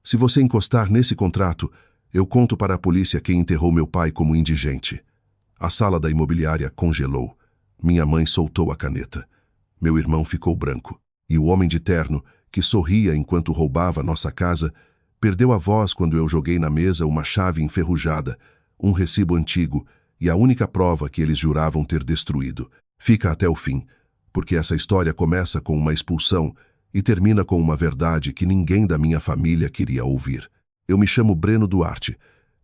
Se você encostar nesse contrato, eu conto para a polícia quem enterrou meu pai como indigente. A sala da imobiliária congelou. Minha mãe soltou a caneta. Meu irmão ficou branco. E o homem de terno, que sorria enquanto roubava nossa casa, perdeu a voz quando eu joguei na mesa uma chave enferrujada, um recibo antigo e a única prova que eles juravam ter destruído. Fica até o fim, porque essa história começa com uma expulsão e termina com uma verdade que ninguém da minha família queria ouvir. Eu me chamo Breno Duarte,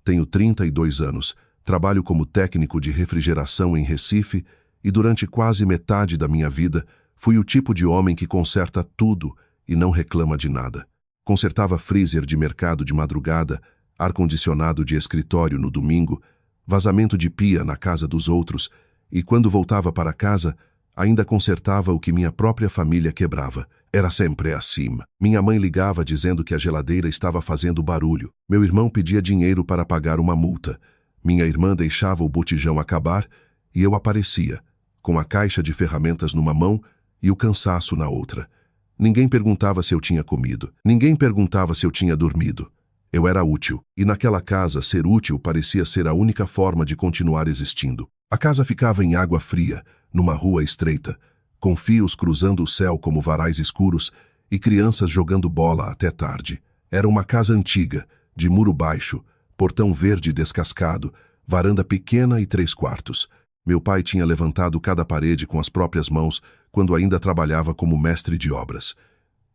tenho 32 anos, trabalho como técnico de refrigeração em Recife e durante quase metade da minha vida fui o tipo de homem que conserta tudo e não reclama de nada. Consertava freezer de mercado de madrugada, ar-condicionado de escritório no domingo, vazamento de pia na casa dos outros e, quando voltava para casa, ainda consertava o que minha própria família quebrava. Era sempre assim. Minha mãe ligava dizendo que a geladeira estava fazendo barulho. Meu irmão pedia dinheiro para pagar uma multa. Minha irmã deixava o botijão acabar e eu aparecia, com a caixa de ferramentas numa mão e o cansaço na outra. Ninguém perguntava se eu tinha comido. Ninguém perguntava se eu tinha dormido. Eu era útil, e naquela casa ser útil parecia ser a única forma de continuar existindo. A casa ficava em água fria, numa rua estreita, com fios cruzando o céu como varais escuros e crianças jogando bola até tarde. Era uma casa antiga, de muro baixo, portão verde descascado, varanda pequena e 3 quartos. Meu pai tinha levantado cada parede com as próprias mãos quando ainda trabalhava como mestre de obras.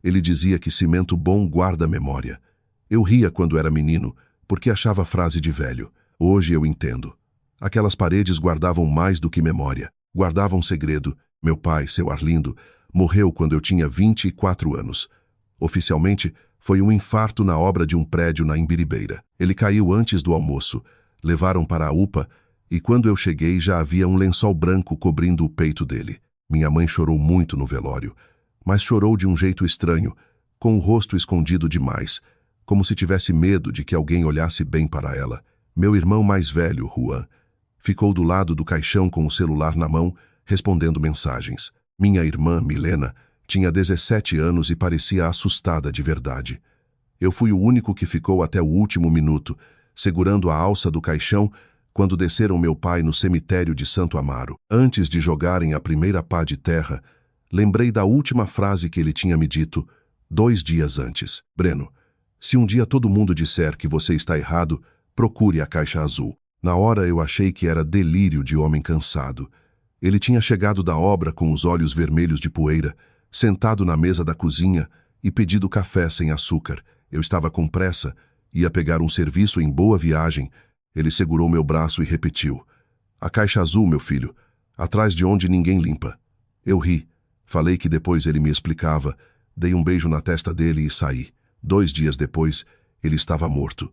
Ele dizia que cimento bom guarda memória. Eu ria quando era menino, porque achava a frase de velho. Hoje eu entendo. Aquelas paredes guardavam mais do que memória. Guardavam segredo. Meu pai, seu Arlindo, morreu quando eu tinha 24 anos. Oficialmente, foi um infarto na obra de um prédio na Imbiribeira. Ele caiu antes do almoço. Levaram para a UPA e quando eu cheguei já havia um lençol branco cobrindo o peito dele. Minha mãe chorou muito no velório, mas chorou de um jeito estranho, com o rosto escondido demais, como se tivesse medo de que alguém olhasse bem para ela. Meu irmão mais velho, Juan, ficou do lado do caixão com o celular na mão, respondendo mensagens. Minha irmã, Milena, tinha 17 anos e parecia assustada de verdade. Eu fui o único que ficou até o último minuto, segurando a alça do caixão, quando desceram meu pai no cemitério de Santo Amaro. Antes de jogarem a primeira pá de terra, lembrei da última frase que ele tinha me dito 2 dias antes. Breno, se um dia todo mundo disser que você está errado, procure a caixa azul. Na hora eu achei que era delírio de homem cansado. Ele tinha chegado da obra com os olhos vermelhos de poeira, sentado na mesa da cozinha e pedido café sem açúcar. Eu estava com pressa, ia pegar um serviço em Boa Viagem. Ele segurou meu braço e repetiu. A caixa azul, meu filho, atrás de onde ninguém limpa. Eu ri. Falei que depois ele me explicava. Dei um beijo na testa dele e saí. 2 dias depois, ele estava morto.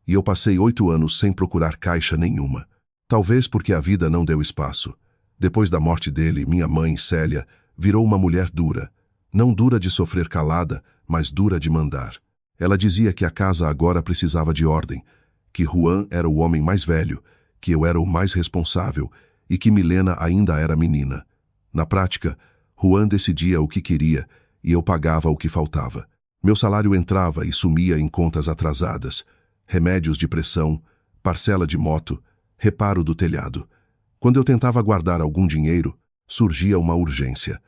E eu passei 8 anos sem procurar caixa nenhuma. Talvez porque a vida não deu espaço. Depois da morte dele, minha mãe, Célia, virou uma mulher dura. Não dura de sofrer calada, mas dura de mandar. Ela dizia que a casa agora precisava de ordem, que Juan era o homem mais velho, que eu era o mais responsável e que Milena ainda era menina. Na prática, Juan decidia o que queria e eu pagava o que faltava. Meu salário entrava e sumia em contas atrasadas, remédios de pressão, parcela de moto, reparo do telhado. Quando eu tentava guardar algum dinheiro, surgia uma urgência.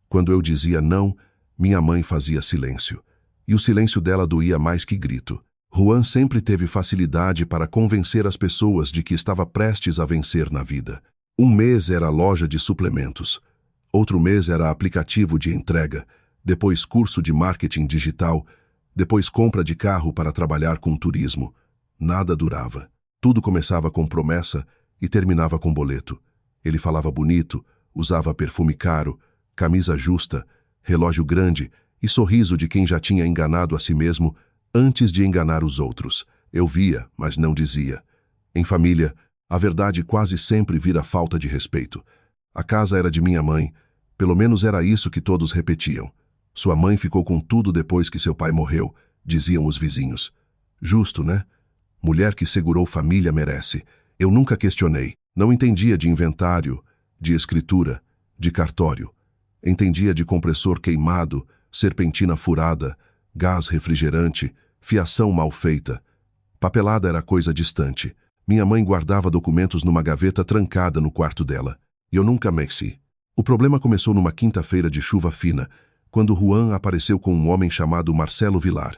Quando eu dizia não, minha mãe fazia silêncio. E o silêncio dela doía mais que grito. Juan sempre teve facilidade para convencer as pessoas de que estava prestes a vencer na vida. Um mês era loja de suplementos. Outro mês era aplicativo de entrega. Depois curso de marketing digital. Depois compra de carro para trabalhar com turismo. Nada durava. Tudo começava com promessa e terminava com boleto. Ele falava bonito, usava perfume caro, camisa justa, relógio grande e sorriso de quem já tinha enganado a si mesmo antes de enganar os outros. Eu via, mas não dizia. Em família, a verdade quase sempre vira falta de respeito. A casa era de minha mãe, pelo menos era isso que todos repetiam. Sua mãe ficou com tudo depois que seu pai morreu, diziam os vizinhos. Justo, né? Mulher que segurou família merece. Eu nunca questionei. Não entendia de inventário, de escritura, de cartório. Entendia de compressor queimado, serpentina furada, gás refrigerante, fiação mal feita. Papelada era coisa distante. Minha mãe guardava documentos numa gaveta trancada no quarto dela. E eu nunca mexi. O problema começou numa quinta-feira de chuva fina, quando Juan apareceu com um homem chamado Marcelo Vilar.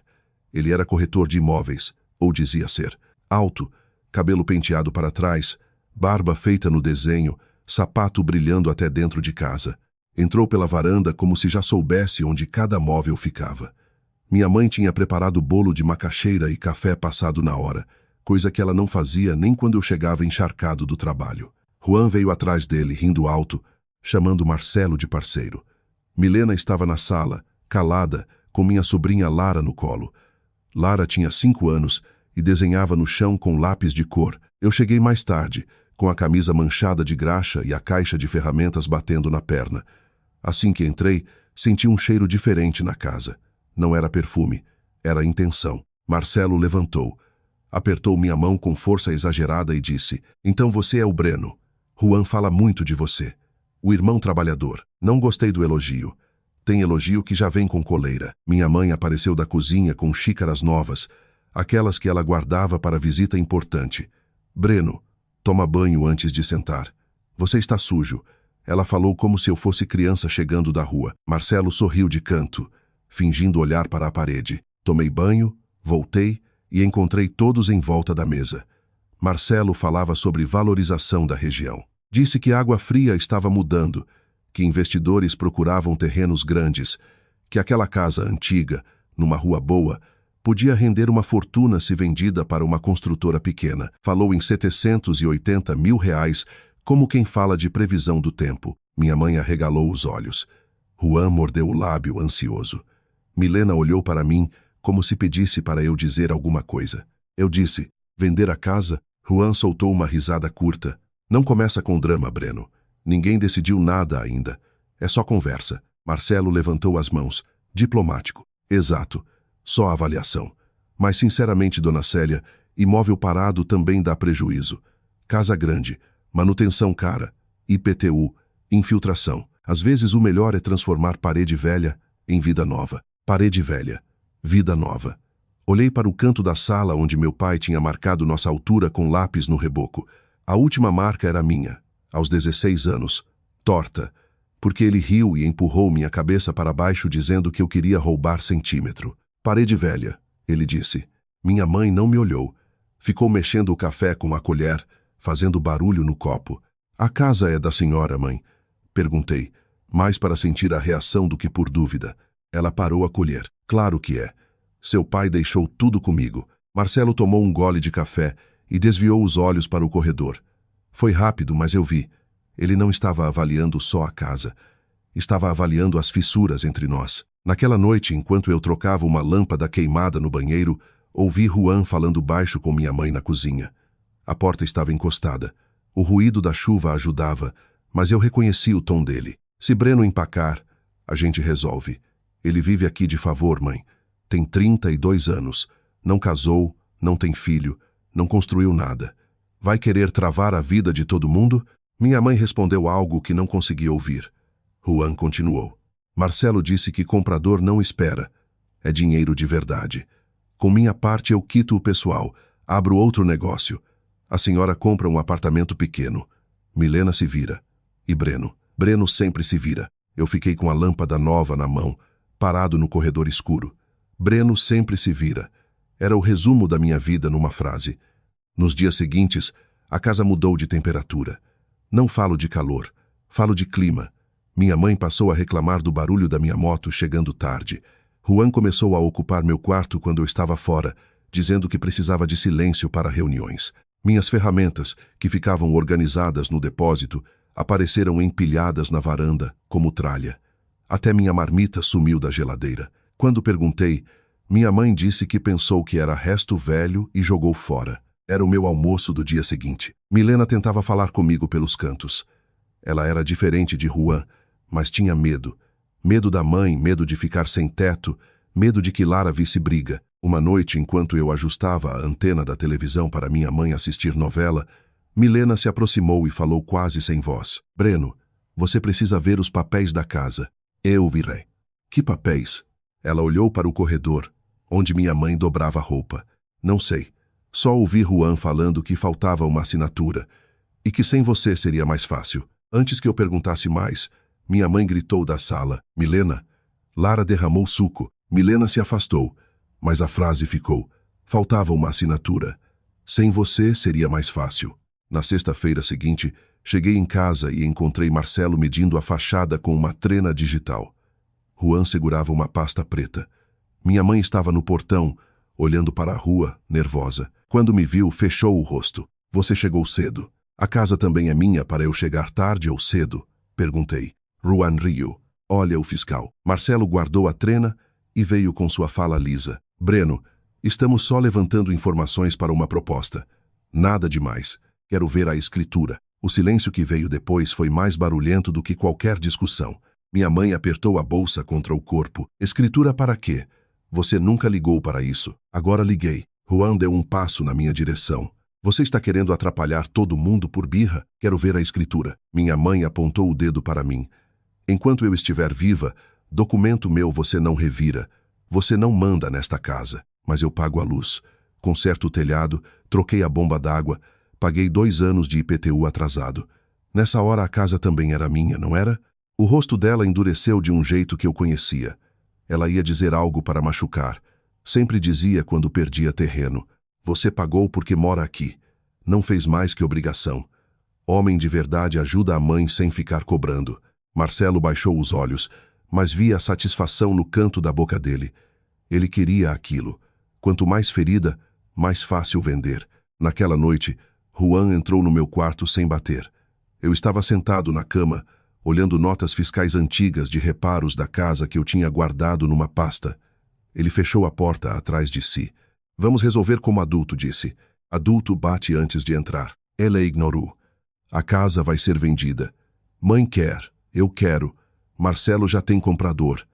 Ele era corretor de imóveis, ou dizia ser. Alto, cabelo penteado para trás, barba feita no desenho, sapato brilhando até dentro de casa. Entrou pela varanda como se já soubesse onde cada móvel ficava. Minha mãe tinha preparado bolo de macaxeira e café passado na hora, coisa que ela não fazia nem quando eu chegava encharcado do trabalho. Juan veio atrás dele, rindo alto, chamando Marcelo de parceiro. Milena estava na sala, calada, com minha sobrinha Lara no colo. Lara tinha 5 anos e desenhava no chão com lápis de cor. Eu cheguei mais tarde, com a camisa manchada de graxa e a caixa de ferramentas batendo na perna. Assim que entrei, senti um cheiro diferente na casa. Não era perfume, era intenção. Marcelo levantou, apertou minha mão com força exagerada e disse: "Então você é o Breno. Juan fala muito de você. O irmão trabalhador." Não gostei do elogio. Tem elogio que já vem com coleira. Minha mãe apareceu da cozinha com xícaras novas, aquelas que ela guardava para visita importante. "Breno, toma banho antes de sentar. Você está sujo." Ela falou como se eu fosse criança chegando da rua. Marcelo sorriu de canto, fingindo olhar para a parede. Tomei banho, voltei e encontrei todos em volta da mesa. Marcelo falava sobre valorização da região. Disse que Água Fria estava mudando, que investidores procuravam terrenos grandes, que aquela casa antiga, numa rua boa, podia render uma fortuna se vendida para uma construtora pequena. Falou em R$780 mil, como quem fala de previsão do tempo. Minha mãe arregalou os olhos. Juan mordeu o lábio, ansioso. Milena olhou para mim, como se pedisse para eu dizer alguma coisa. Eu disse: "Vender a casa?" Juan soltou uma risada curta. "Não começa com drama, Breno. Ninguém decidiu nada ainda. É só conversa." Marcelo levantou as mãos. Diplomático. "Exato. Só avaliação. Mas sinceramente, dona Célia, imóvel parado também dá prejuízo. Casa grande, manutenção cara, IPTU, infiltração. Às vezes o melhor é transformar parede velha em vida nova." Parede velha, vida nova. Olhei para o canto da sala onde meu pai tinha marcado nossa altura com lápis no reboco. A última marca era minha, aos 16 anos, torta, porque ele riu e empurrou minha cabeça para baixo dizendo que eu queria roubar centímetro. "Parede velha", ele disse. Minha mãe não me olhou. Ficou mexendo o café com a colher, fazendo barulho no copo. "A casa é da senhora, mãe?" Perguntei, mais para sentir a reação do que por dúvida. Ela parou a colher. "Claro que é. Seu pai deixou tudo comigo." Marcelo tomou um gole de café e desviou os olhos para o corredor. Foi rápido, mas eu vi. Ele não estava avaliando só a casa. Estava avaliando as fissuras entre nós. Naquela noite, enquanto eu trocava uma lâmpada queimada no banheiro, ouvi Juan falando baixo com minha mãe na cozinha. A porta estava encostada. O ruído da chuva ajudava, mas eu reconheci o tom dele. "Se Breno empacar, a gente resolve. Ele vive aqui de favor, mãe. Tem 32 anos. Não casou, não tem filho, não construiu nada. Vai querer travar a vida de todo mundo?" Minha mãe respondeu algo que não consegui ouvir. Juan continuou. "Marcelo disse que comprador não espera. É dinheiro de verdade. Com minha parte eu quito o pessoal, abro outro negócio. A senhora compra um apartamento pequeno. Milena se vira. E Breno? Breno sempre se vira." Eu fiquei com a lâmpada nova na mão, parado no corredor escuro. Breno sempre se vira. Era o resumo da minha vida numa frase. Nos dias seguintes, a casa mudou de temperatura. Não falo de calor, falo de clima. Minha mãe passou a reclamar do barulho da minha moto chegando tarde. Juan começou a ocupar meu quarto quando eu estava fora, dizendo que precisava de silêncio para reuniões. Minhas ferramentas, que ficavam organizadas no depósito, apareceram empilhadas na varanda, como tralha. Até minha marmita sumiu da geladeira. Quando perguntei, minha mãe disse que pensou que era resto velho e jogou fora. Era o meu almoço do dia seguinte. Milena tentava falar comigo pelos cantos. Ela era diferente de Juan, mas tinha medo. Medo da mãe, medo de ficar sem teto, medo de que Lara visse briga. Uma noite, enquanto eu ajustava a antena da televisão para minha mãe assistir novela, Milena se aproximou e falou quase sem voz. "Breno, você precisa ver os papéis da casa." Eu virei. "Que papéis?" Ela olhou para o corredor. onde minha mãe dobrava roupa. Não sei. Só ouvi Juan falando que faltava uma assinatura e que sem você seria mais fácil. Antes que eu perguntasse mais, minha mãe gritou da sala: Milena! Lara derramou suco. Milena se afastou, mas a frase ficou: faltava uma assinatura. Sem você seria mais fácil. Na sexta-feira seguinte, cheguei em casa e encontrei Marcelo medindo a fachada com uma trena digital. Juan segurava uma pasta preta. Minha mãe estava no portão, olhando para a rua, nervosa. Quando me viu, fechou o rosto. Você chegou cedo. A casa também é minha para eu chegar tarde ou cedo? Perguntei. Juan riu. Olha o fiscal. Marcelo guardou a trena e veio com sua fala lisa. Breno, estamos só levantando informações para uma proposta. Nada demais. Quero ver a escritura. O silêncio que veio depois foi mais barulhento do que qualquer discussão. Minha mãe apertou a bolsa contra o corpo. Escritura para quê? Você nunca ligou para isso. Agora liguei. Juan deu um passo na minha direção. Você está querendo atrapalhar todo mundo por birra? Quero ver a escritura. Minha mãe apontou o dedo para mim. Enquanto eu estiver viva, documento meu você não revira. Você não manda nesta casa, mas eu pago a luz. Conserto o telhado, troquei a bomba d'água, paguei 2 anos de IPTU atrasado. Nessa hora a casa também era minha, não era? O rosto dela endureceu de um jeito que eu conhecia. Ela ia dizer algo para machucar. Sempre dizia quando perdia terreno. Você pagou porque mora aqui. Não fez mais que obrigação. Homem de verdade ajuda a mãe sem ficar cobrando. Marcelo baixou os olhos, mas via a satisfação no canto da boca dele. Ele queria aquilo. Quanto mais ferida, mais fácil vender. Naquela noite, Juan entrou no meu quarto sem bater. Eu estava sentado na cama, olhando notas fiscais antigas de reparos da casa que eu tinha guardado numa pasta. Ele fechou a porta atrás de si. Vamos resolver como adulto, disse. Adulto bate antes de entrar. Ela ignorou. A casa vai ser vendida. Mãe quer, eu quero. Marcelo já tem comprador.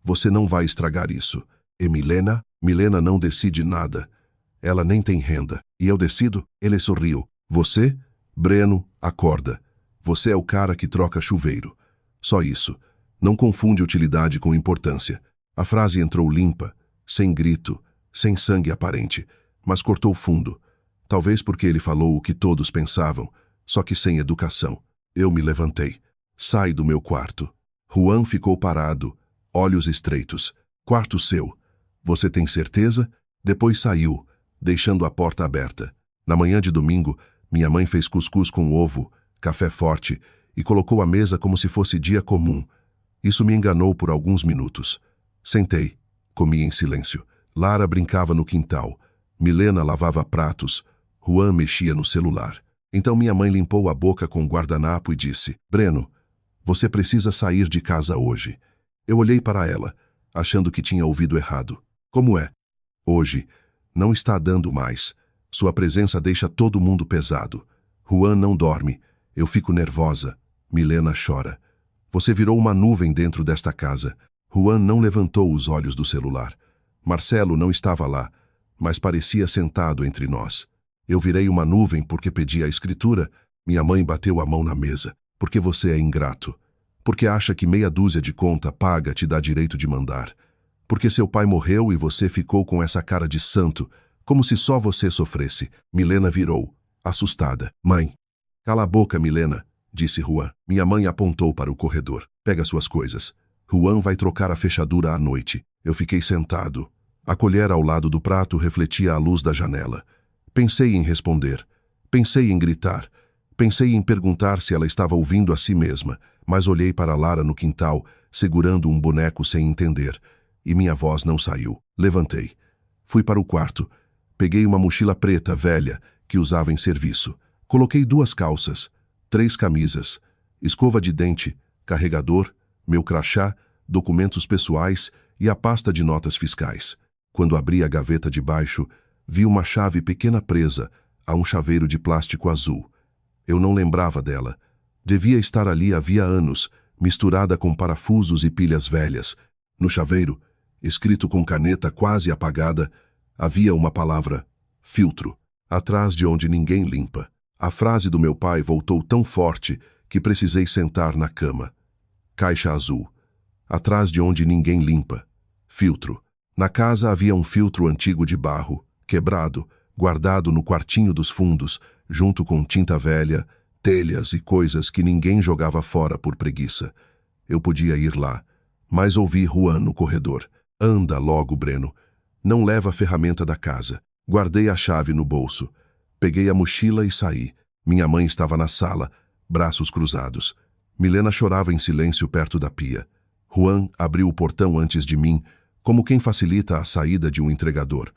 Você não vai estragar isso. E Milena? Milena não decide nada. Ela nem tem renda. E eu decido? Ele sorriu. Você? Breno, acorda. Você é o cara que troca chuveiro. Só isso. Não confunde utilidade com importância. A frase entrou limpa, sem grito, sem sangue aparente, mas cortou fundo. Talvez porque ele falou o que todos pensavam, só que sem educação. Eu me levantei. Sai do meu quarto. Juan ficou parado, olhos estreitos. Quarto seu. Você tem certeza? Depois saiu, deixando a porta aberta. Na manhã de domingo, minha mãe fez cuscuz com ovo, café forte e colocou a mesa como se fosse dia comum. Isso me enganou por alguns minutos. Sentei, comi em silêncio. Lara brincava no quintal. Milena lavava pratos. Juan mexia no celular. Então minha mãe limpou a boca com um guardanapo e disse: Breno, você precisa sair de casa hoje. Eu olhei para ela, achando que tinha ouvido errado. Como é? Hoje. Não está dando mais. Sua presença deixa todo mundo pesado. Juan não dorme. Eu fico nervosa. Milena chora. Você virou uma nuvem dentro desta casa. Juan não levantou os olhos do celular. Marcelo não estava lá, mas parecia sentado entre nós. Eu virei uma nuvem porque pedi a escritura. Minha mãe bateu a mão na mesa. Porque você é ingrato. Porque acha que meia dúzia de conta paga te dá direito de mandar. Porque seu pai morreu e você ficou com essa cara de santo, como se só você sofresse. Milena virou, assustada. Mãe. Cala a boca, Milena, disse Juan. Minha mãe apontou para o corredor. Pega suas coisas. Juan vai trocar a fechadura à noite. Eu fiquei sentado. A colher ao lado do prato refletia a luz da janela. Pensei em responder. Pensei em gritar. Pensei em perguntar se ela estava ouvindo a si mesma, mas olhei para Lara no quintal, segurando um boneco sem entender, e minha voz não saiu. Levantei. Fui para o quarto. Peguei uma mochila preta velha que usava em serviço. Coloquei 2 calças, 3 camisas, escova de dente, carregador, meu crachá, documentos pessoais e a pasta de notas fiscais. Quando abri a gaveta de baixo, vi uma chave pequena presa a um chaveiro de plástico azul. Eu não lembrava dela. Devia estar ali havia anos, misturada com parafusos e pilhas velhas. No chaveiro, escrito com caneta quase apagada, havia uma palavra: filtro, atrás de onde ninguém limpa. A frase do meu pai voltou tão forte que precisei sentar na cama. Caixa azul, atrás de onde ninguém limpa. Filtro. Na casa havia um filtro antigo de barro, quebrado, guardado no quartinho dos fundos, junto com tinta velha, telhas e coisas que ninguém jogava fora por preguiça. Eu podia ir lá, mas ouvi Juan no corredor. Anda logo, Breno. Não leva a ferramenta da casa. Guardei a chave no bolso. Peguei a mochila e saí. Minha mãe estava na sala, braços cruzados. Milena chorava em silêncio perto da pia. Juan abriu o portão antes de mim, como quem facilita a saída de um entregador.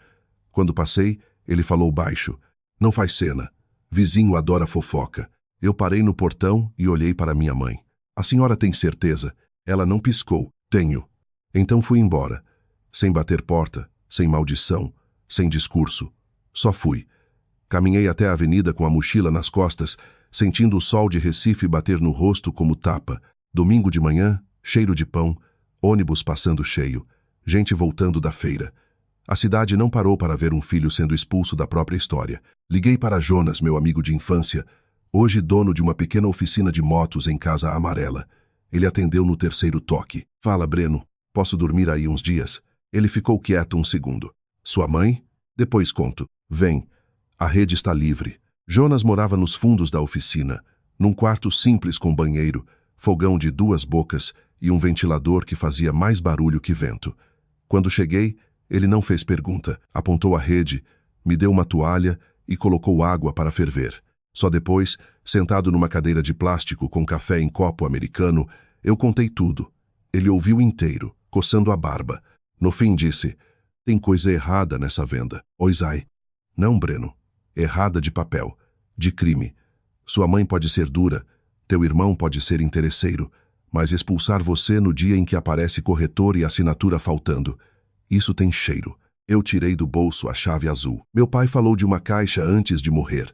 Quando passei, ele falou baixo. Não faz cena. Vizinho adora fofoca. Eu parei no portão e olhei para minha mãe. A senhora tem certeza? Ela não piscou. Tenho. Então fui embora. Sem bater porta, sem maldição, sem discurso. Só fui. Caminhei até a avenida com a mochila nas costas, sentindo o sol de Recife bater no rosto como tapa. Domingo de manhã, cheiro de pão, ônibus passando cheio, gente voltando da feira. A cidade não parou para ver um filho sendo expulso da própria história. Liguei para Jonas, meu amigo de infância, hoje dono de uma pequena oficina de motos em Casa Amarela. Ele atendeu no terceiro toque. Fala, Breno, posso dormir aí uns dias? Ele ficou quieto um segundo. Sua mãe? Depois conto. Vem. A rede está livre. Jonas morava nos fundos da oficina, num quarto simples com banheiro, fogão de 2 bocas e um ventilador que fazia mais barulho que vento. Quando cheguei, ele não fez pergunta. Apontou a rede, me deu uma toalha e colocou água para ferver. Só depois, sentado numa cadeira de plástico com café em copo americano, eu contei tudo. Ele ouviu inteiro, coçando a barba. No fim disse, tem coisa errada nessa venda. Oisai. Não, Breno. Errada de papel. De crime. Sua mãe pode ser dura, teu irmão pode ser interesseiro, mas expulsar você no dia em que aparece corretor e assinatura faltando. Isso tem cheiro. Eu tirei do bolso a chave azul. Meu pai falou de uma caixa antes de morrer.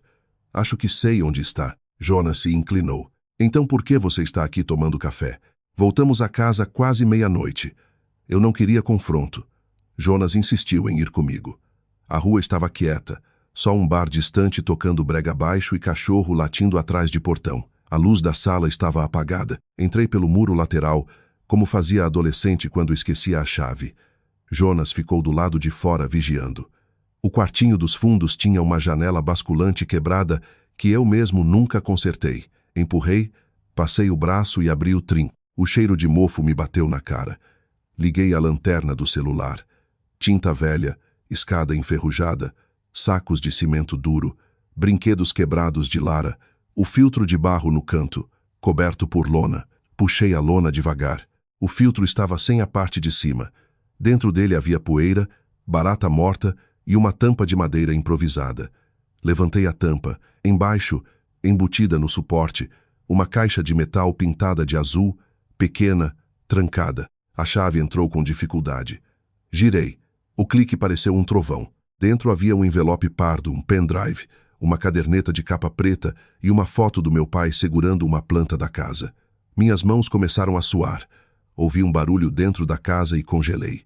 Acho que sei onde está. Jonas se inclinou. Então por que você está aqui tomando café? Voltamos a casa quase meia-noite. Eu não queria confronto. Jonas insistiu em ir comigo. A rua estava quieta, só um bar distante tocando brega baixo e cachorro latindo atrás de portão. A luz da sala estava apagada. Entrei pelo muro lateral, como fazia adolescente quando esquecia a chave. Jonas ficou do lado de fora vigiando. O quartinho dos fundos tinha uma janela basculante quebrada que eu mesmo nunca consertei. Empurrei, passei o braço e abri o trim. O cheiro de mofo me bateu na cara. Liguei a lanterna do celular. Tinta velha, escada enferrujada, sacos de cimento duro, brinquedos quebrados de Lara, o filtro de barro no canto, coberto por lona. Puxei a lona devagar. O filtro estava sem a parte de cima. Dentro dele havia poeira, barata morta e uma tampa de madeira improvisada. Levantei a tampa. Embaixo, embutida no suporte, uma caixa de metal pintada de azul, pequena, trancada. A chave entrou com dificuldade. Girei. O clique pareceu um trovão. Dentro havia um envelope pardo, um pendrive, uma caderneta de capa preta e uma foto do meu pai segurando uma planta da casa. Minhas mãos começaram a suar. Ouvi um barulho dentro da casa e congelei.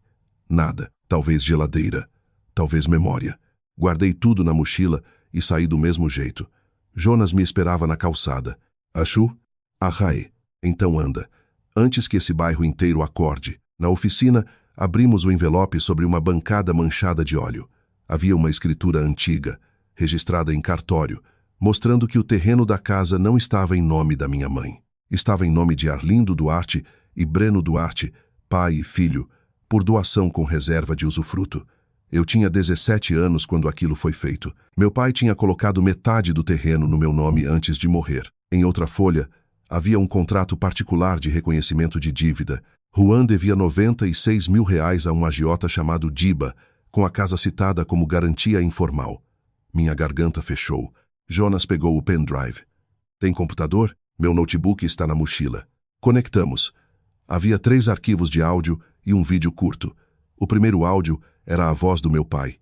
Nada. Talvez geladeira. Talvez memória. Guardei tudo na mochila e saí do mesmo jeito. Jonas me esperava na calçada. Achou? Arrae. Então anda. Antes que esse bairro inteiro acorde. Na oficina, abrimos o envelope sobre uma bancada manchada de óleo. Havia uma escritura antiga, registrada em cartório, mostrando que o terreno da casa não estava em nome da minha mãe. Estava em nome de Arlindo Duarte e Breno Duarte, pai e filho, por doação com reserva de usufruto. Eu tinha 17 anos quando aquilo foi feito. Meu pai tinha colocado metade do terreno no meu nome antes de morrer. Em outra folha, havia um contrato particular de reconhecimento de dívida. Juan devia 96 mil reais a um agiota chamado Diba, com a casa citada como garantia informal. Minha garganta fechou. Jonas pegou o pendrive. Tem computador? Meu notebook está na mochila. Conectamos. Havia 3 arquivos de áudio e um vídeo curto. O primeiro áudio era a voz do meu pai.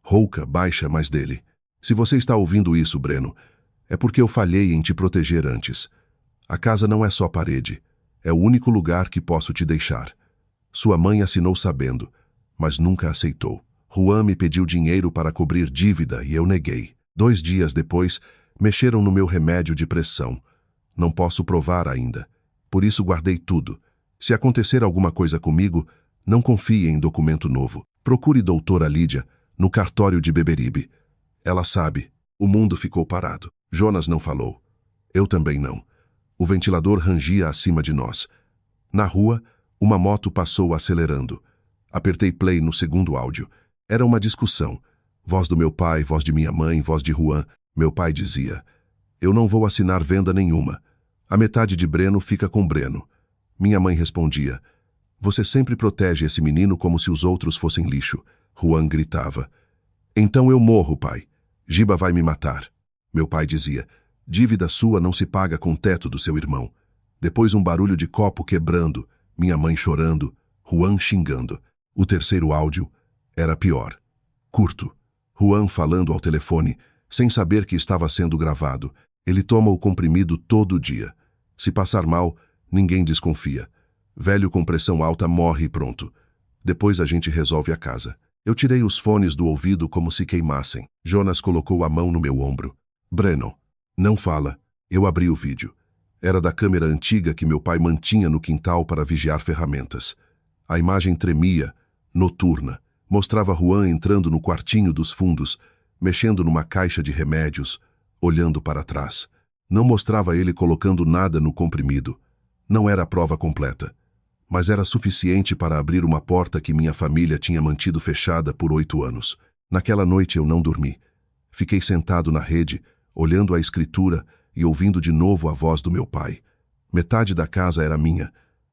Rouca, baixa, mas dele. Se você está ouvindo isso, Breno, é porque eu falhei em te proteger antes. A casa não é só parede. É o único lugar que posso te deixar. Sua mãe assinou sabendo, mas nunca aceitou. Juan me pediu dinheiro para cobrir dívida e eu neguei. 2 dias depois, mexeram no meu remédio de pressão. Não posso provar ainda. Por isso guardei tudo. Se acontecer alguma coisa comigo, não confie em documento novo. Procure doutora Lídia, no cartório de Beberibe. Ela sabe. O mundo ficou parado. Jonas não falou. Eu também não. O ventilador rangia acima de nós. Na rua, uma moto passou acelerando. Apertei play no segundo áudio. Era uma discussão. Voz do meu pai, voz de minha mãe, voz de Juan. Meu pai dizia: eu não vou assinar venda nenhuma. A metade de Breno fica com Breno. Minha mãe respondia: você sempre protege esse menino como se os outros fossem lixo. Juan gritava: então eu morro, pai. Giba vai me matar. Meu pai dizia: dívida sua não se paga com o teto do seu irmão. Depois um barulho de copo quebrando, minha mãe chorando, Juan xingando. O terceiro áudio era pior. Curto. Juan falando ao telefone, sem saber que estava sendo gravado. Ele toma o comprimido todo dia. Se passar mal, ninguém desconfia. Velho com pressão alta morre e pronto. Depois a gente resolve a casa. Eu tirei os fones do ouvido como se queimassem. Jonas colocou a mão no meu ombro. Breno, não fala. Eu abri o vídeo. Era da câmera antiga que meu pai mantinha no quintal para vigiar ferramentas. A imagem tremia, noturna. Mostrava Juan entrando no quartinho dos fundos, mexendo numa caixa de remédios, olhando para trás. Não mostrava ele colocando nada no comprimido. Não era a prova completa, mas era suficiente para abrir uma porta que minha família tinha mantido fechada por 8 anos. Naquela noite eu não dormi. Fiquei sentado na rede, olhando a escritura e ouvindo de novo a voz do meu pai. Metade da casa era minha.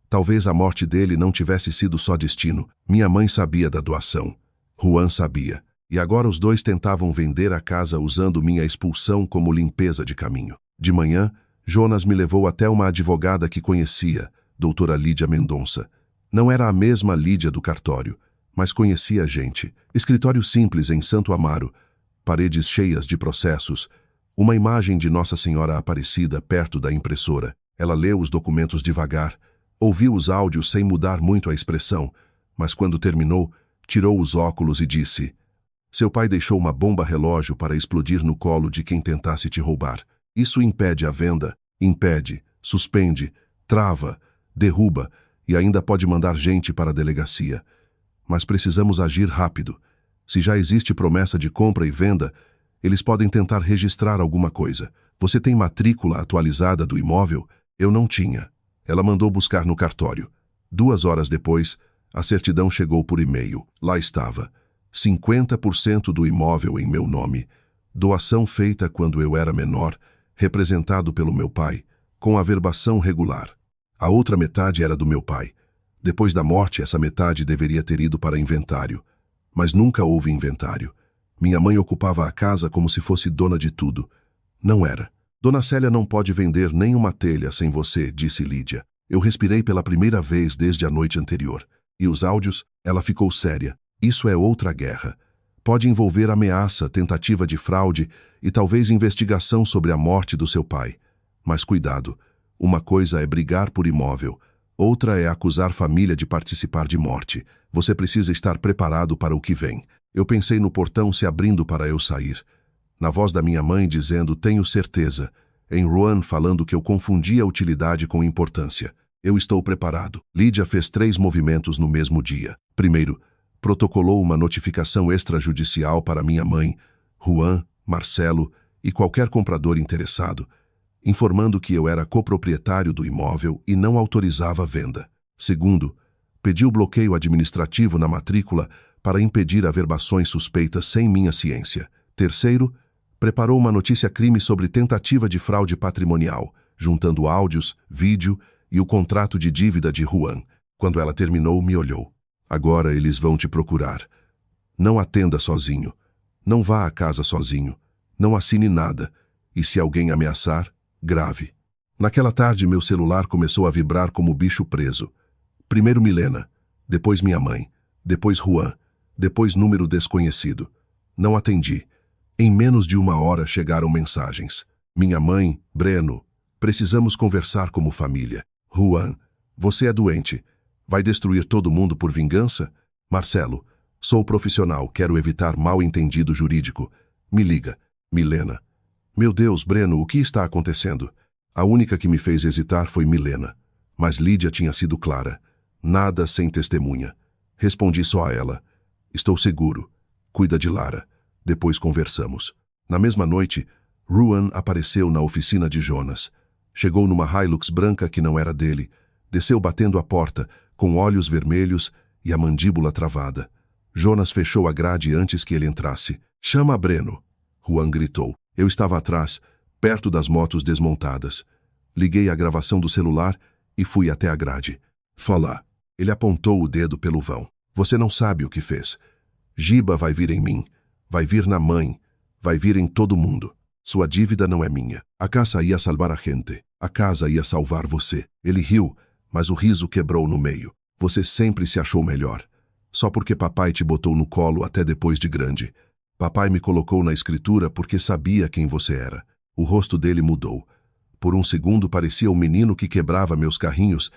Talvez a morte dele não tivesse sido só destino. Minha mãe sabia da doação. Juan sabia. E agora os dois tentavam vender a casa usando minha expulsão como limpeza de caminho. De manhã, Jonas me levou até uma advogada que conhecia, doutora Lídia Mendonça. Não era a mesma Lídia do cartório, mas conhecia a gente. Escritório simples em Santo Amaro, paredes cheias de processos, uma imagem de Nossa Senhora Aparecida perto da impressora. Ela leu os documentos devagar, ouviu os áudios sem mudar muito a expressão, mas quando terminou, tirou os óculos e disse: seu pai deixou uma bomba relógio para explodir no colo de quem tentasse te roubar. Isso impede a venda, impede, suspende, trava, derruba e ainda pode mandar gente para a delegacia. Mas precisamos agir rápido. Se já existe promessa de compra e venda, eles podem tentar registrar alguma coisa. Você tem matrícula atualizada do imóvel? Eu não tinha. Ela mandou buscar no cartório. 2 horas depois, a certidão chegou por e-mail. Lá estava: 50% do imóvel em meu nome. Doação feita quando eu era menor, representado pelo meu pai, com averbação regular. A outra metade era do meu pai. Depois da morte, essa metade deveria ter ido para inventário. Mas nunca houve inventário. Minha mãe ocupava a casa como se fosse dona de tudo. Não era. Dona Célia não pode vender nem uma telha sem você, disse Lídia. Eu respirei pela primeira vez desde a noite anterior. E os áudios? Ela ficou séria. Isso é outra guerra. Pode envolver ameaça, tentativa de fraude e talvez investigação sobre a morte do seu pai. Mas cuidado. Uma coisa é brigar por imóvel. Outra é acusar família de participar de morte. Você precisa estar preparado para o que vem. Eu pensei no portão se abrindo para eu sair. Na voz da minha mãe dizendo: tenho certeza. Em Juan falando que eu confundia utilidade com importância. Eu estou preparado. Lídia fez 3 movimentos no mesmo dia. Primeiro, protocolou uma notificação extrajudicial para minha mãe, Juan, Marcelo e qualquer comprador interessado, informando que eu era coproprietário do imóvel e não autorizava a venda. Segundo, pediu bloqueio administrativo na matrícula para impedir averbações suspeitas sem minha ciência. Terceiro, preparou uma notícia-crime sobre tentativa de fraude patrimonial, juntando áudios, vídeo e o contrato de dívida de Juan. Quando ela terminou, me olhou. Agora eles vão te procurar. Não atenda sozinho. Não vá à casa sozinho. Não assine nada. E se alguém ameaçar, grave. Naquela tarde, meu celular começou a vibrar como bicho preso. Primeiro Milena, depois minha mãe, depois Juan, depois número desconhecido. Não atendi. Em menos de 1 hora chegaram mensagens. Minha mãe, Breno, precisamos conversar como família. Juan, você é doente. Vai destruir todo mundo por vingança? Marcelo, sou profissional, quero evitar mal-entendido jurídico. Me liga. Milena. Meu Deus, Breno, o que está acontecendo? A única que me fez hesitar foi Milena. Mas Lídia tinha sido clara. Nada sem testemunha. Respondi só a ela. Estou seguro. Cuida de Lara. Depois conversamos. Na mesma noite, Ruan apareceu na oficina de Jonas. Chegou numa Hilux branca que não era dele. Desceu batendo a porta, com olhos vermelhos e a mandíbula travada. Jonas fechou a grade antes que ele entrasse. Chama Breno, Ruan gritou. Eu estava atrás, perto das motos desmontadas. Liguei a gravação do celular e fui até a grade. Fala. Ele apontou o dedo pelo vão. Você não sabe o que fez. Giba vai vir em mim. Vai vir na mãe. Vai vir em todo mundo. Sua dívida não é minha. A casa ia salvar a gente. A casa ia salvar você. Ele riu, mas o riso quebrou no meio. Você sempre se achou melhor. Só porque papai te botou no colo até depois de grande. Papai me colocou na escritura porque sabia quem você era. O rosto dele mudou. Por um segundo parecia o menino que quebrava meus carrinhos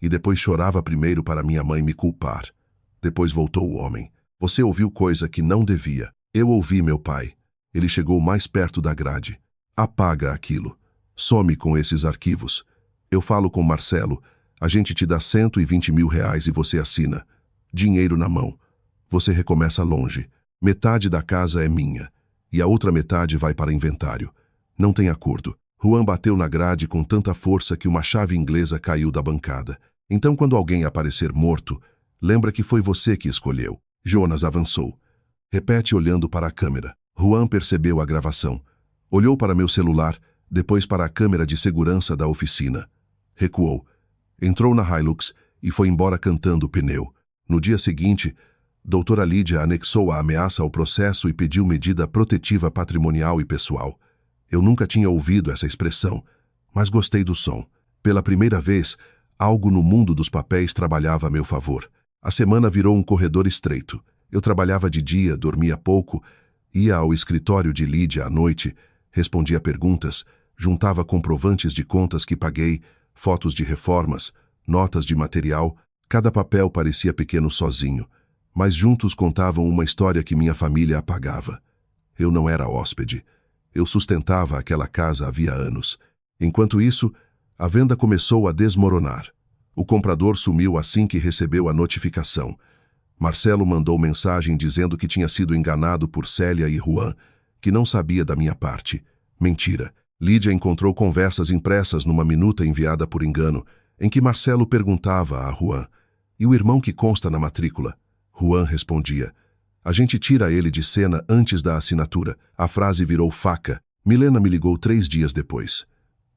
e depois chorava primeiro para minha mãe me culpar. Depois voltou o homem. Você ouviu coisa que não devia. Eu ouvi meu pai. Ele chegou mais perto da grade. Apaga aquilo. Some com esses arquivos. Eu falo com Marcelo. A gente te dá 120 mil reais e você assina. Dinheiro na mão. Você recomeça longe. Metade da casa é minha. E a outra metade vai para inventário. Não tem acordo. Ruan bateu na grade com tanta força que uma chave inglesa caiu da bancada. Então, quando alguém aparecer morto, lembra que foi você que escolheu. Jonas avançou. Repete olhando para a câmera. Ruan percebeu a gravação. Olhou para meu celular, depois para a câmera de segurança da oficina. Recuou. Entrou na Hilux e foi embora cantando o pneu. No dia seguinte, doutora Lídia anexou a ameaça ao processo e pediu medida protetiva patrimonial e pessoal. Eu nunca tinha ouvido essa expressão, mas gostei do som. Pela primeira vez, algo no mundo dos papéis trabalhava a meu favor. A semana virou um corredor estreito. Eu trabalhava de dia, dormia pouco, ia ao escritório de Lídia à noite, respondia perguntas, juntava comprovantes de contas que paguei, fotos de reformas, notas de material. Cada papel parecia pequeno sozinho, mas juntos contavam uma história que minha família apagava. Eu não era hóspede. Eu sustentava aquela casa havia anos. Enquanto isso, a venda começou a desmoronar. O comprador sumiu assim que recebeu a notificação. Marcelo mandou mensagem dizendo que tinha sido enganado por Célia e Ruan, que não sabia da minha parte. Mentira. Lídia encontrou conversas impressas numa minuta enviada por engano, em que Marcelo perguntava a Ruan: "E o irmão que consta na matrícula?" Ruan respondia: "A gente tira ele de cena antes da assinatura." A frase virou faca. Milena me ligou 3 dias depois.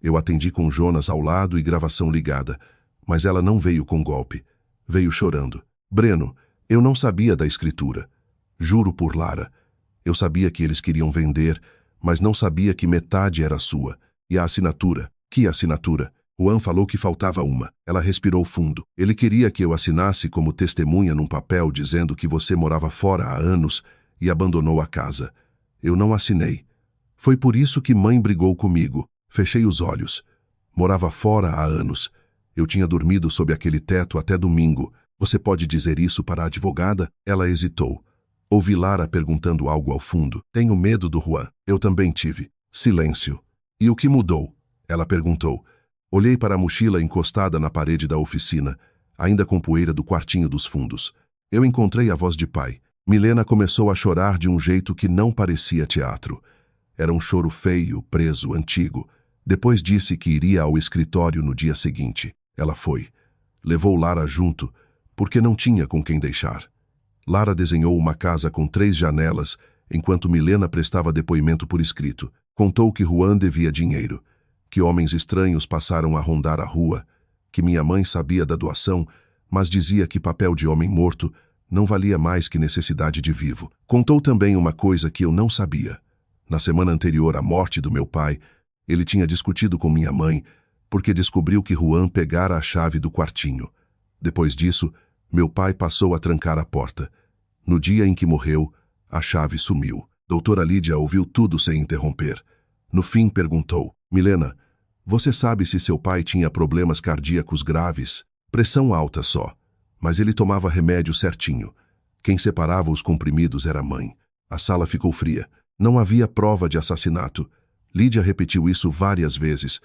Eu atendi com Jonas ao lado e gravação ligada, mas ela não veio com golpe. Veio chorando. "Breno, eu não sabia da escritura. Juro por Lara. Eu sabia que eles queriam vender, mas não sabia que metade era sua. E a assinatura? Que assinatura?" Juan falou que faltava uma. Ela respirou fundo. "Ele queria que eu assinasse como testemunha num papel dizendo que você morava fora há anos e abandonou a casa. Eu não assinei. Foi por isso que mãe brigou comigo. Fechei os olhos. Morava fora há anos. Eu tinha dormido sob aquele teto até domingo. Você pode dizer isso para a advogada?" Ela hesitou. Ouvi Lara perguntando algo ao fundo. "Tenho medo do Juan." Eu também tive. Silêncio. "E o que mudou?" Ela perguntou. Olhei para a mochila encostada na parede da oficina, ainda com poeira do quartinho dos fundos. Eu encontrei a voz de pai. Milena começou a chorar de um jeito que não parecia teatro. Era um choro feio, preso, antigo. Depois disse que iria ao escritório no dia seguinte. Ela foi. Levou Lara junto, porque não tinha com quem deixar. Lara desenhou uma casa com 3 janelas, enquanto Milena prestava depoimento por escrito. Contou que Juan devia dinheiro, que homens estranhos passaram a rondar a rua, que minha mãe sabia da doação, mas dizia que papel de homem morto não valia mais que necessidade de vivo. Contou também uma coisa que eu não sabia. Na semana anterior à morte do meu pai, ele tinha discutido com minha mãe porque descobriu que Juan pegara a chave do quartinho. Depois disso, meu pai passou a trancar a porta. No dia em que morreu, a chave sumiu. Doutora Lídia ouviu tudo sem interromper. No fim, perguntou: "Milena, você sabe se seu pai tinha problemas cardíacos graves?" "Pressão alta só, mas ele tomava remédio certinho. Quem separava os comprimidos era a mãe." A sala ficou fria. Não havia prova de assassinato. Lídia repetiu isso várias vezes.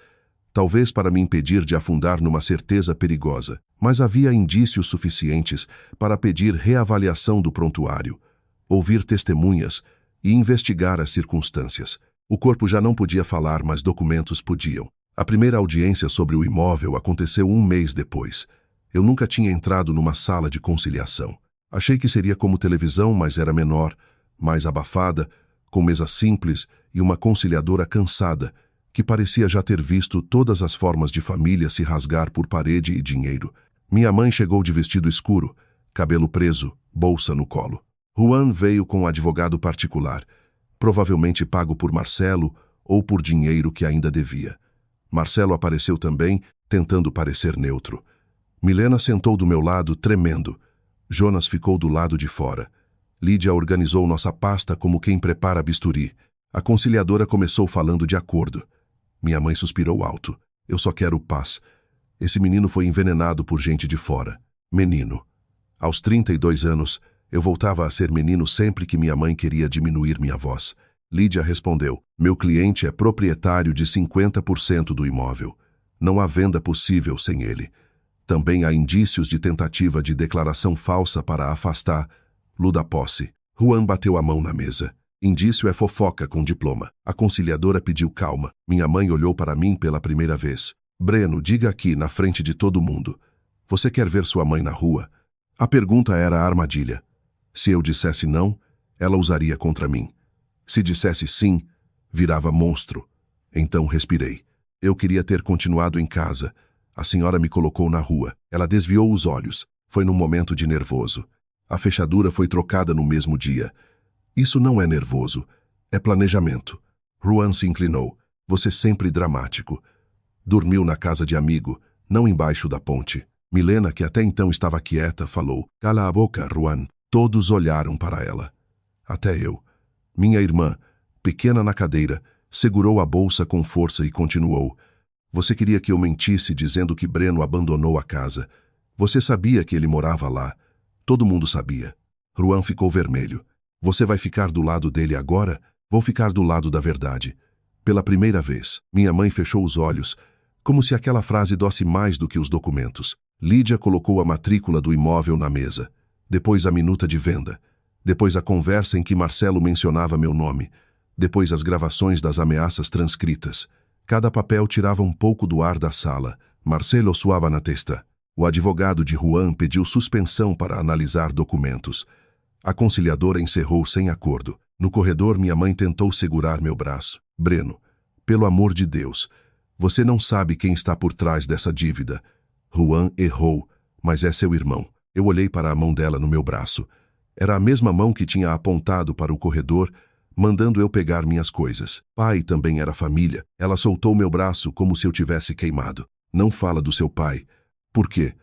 talvez para me impedir de afundar numa certeza perigosa, mas havia indícios suficientes para pedir reavaliação do prontuário, ouvir testemunhas e investigar as circunstâncias. O corpo já não podia falar, mas documentos podiam. A primeira audiência sobre o imóvel aconteceu 1 mês depois. Eu nunca tinha entrado numa sala de conciliação. Achei que seria como televisão, mas era menor, mais abafada, com mesa simples e uma conciliadora cansada, que parecia já ter visto todas as formas de família se rasgar por parede e dinheiro. Minha mãe chegou de vestido escuro, cabelo preso, bolsa no colo. Juan veio com um advogado particular, provavelmente pago por Marcelo ou por dinheiro que ainda devia. Marcelo apareceu também, tentando parecer neutro. Milena sentou do meu lado, tremendo. Jonas ficou do lado de fora. Lídia organizou nossa pasta como quem prepara bisturi. A conciliadora começou falando de acordo. Minha mãe suspirou alto. Eu só quero paz. Esse menino foi envenenado por gente de fora. Menino. Aos 32 anos, eu voltava a ser menino sempre que minha mãe queria diminuir minha voz. Lídia respondeu: meu cliente é proprietário de 50% do imóvel. Não há venda possível sem ele. Também há indícios de tentativa de declaração falsa para afastá-lo da posse. Juan bateu a mão na mesa. Indício é fofoca com diploma. A conciliadora pediu calma. Minha mãe olhou para mim pela primeira vez. Breno, diga aqui, na frente de todo mundo. Você quer ver sua mãe na rua? A pergunta era a armadilha. Se eu dissesse não, ela usaria contra mim. Se dissesse sim, virava monstro. Então respirei. Eu queria ter continuado em casa. A senhora me colocou na rua. Ela desviou os olhos. Foi num momento de nervoso. A fechadura foi trocada no mesmo dia. Isso não é nervoso. É planejamento. Juan se inclinou. Você sempre dramático. Dormiu na casa de amigo, não embaixo da ponte. Milena, que até então estava quieta, falou: cala a boca, Juan. Todos olharam para ela. Até eu. Minha irmã, pequena na cadeira, segurou a bolsa com força e continuou: você queria que eu mentisse dizendo que Breno abandonou a casa. Você sabia que ele morava lá. Todo mundo sabia. Juan ficou vermelho. Você vai ficar do lado dele agora? Vou ficar do lado da verdade. Pela primeira vez, minha mãe fechou os olhos, como se aquela frase dosse mais do que os documentos. Lídia colocou a matrícula do imóvel na mesa. Depois a minuta de venda. Depois a conversa em que Marcelo mencionava meu nome. Depois as gravações das ameaças transcritas. Cada papel tirava um pouco do ar da sala. Marcelo suava na testa. O advogado de Juan pediu suspensão para analisar documentos. A conciliadora encerrou sem acordo. No corredor, minha mãe tentou segurar meu braço. Breno, pelo amor de Deus, você não sabe quem está por trás dessa dívida. Juan errou, mas é seu irmão. Eu olhei para a mão dela no meu braço. Era a mesma mão que tinha apontado para o corredor, mandando eu pegar minhas coisas. Pai também era família. Ela soltou meu braço como se eu tivesse queimado. Não fala do seu pai. Por quê?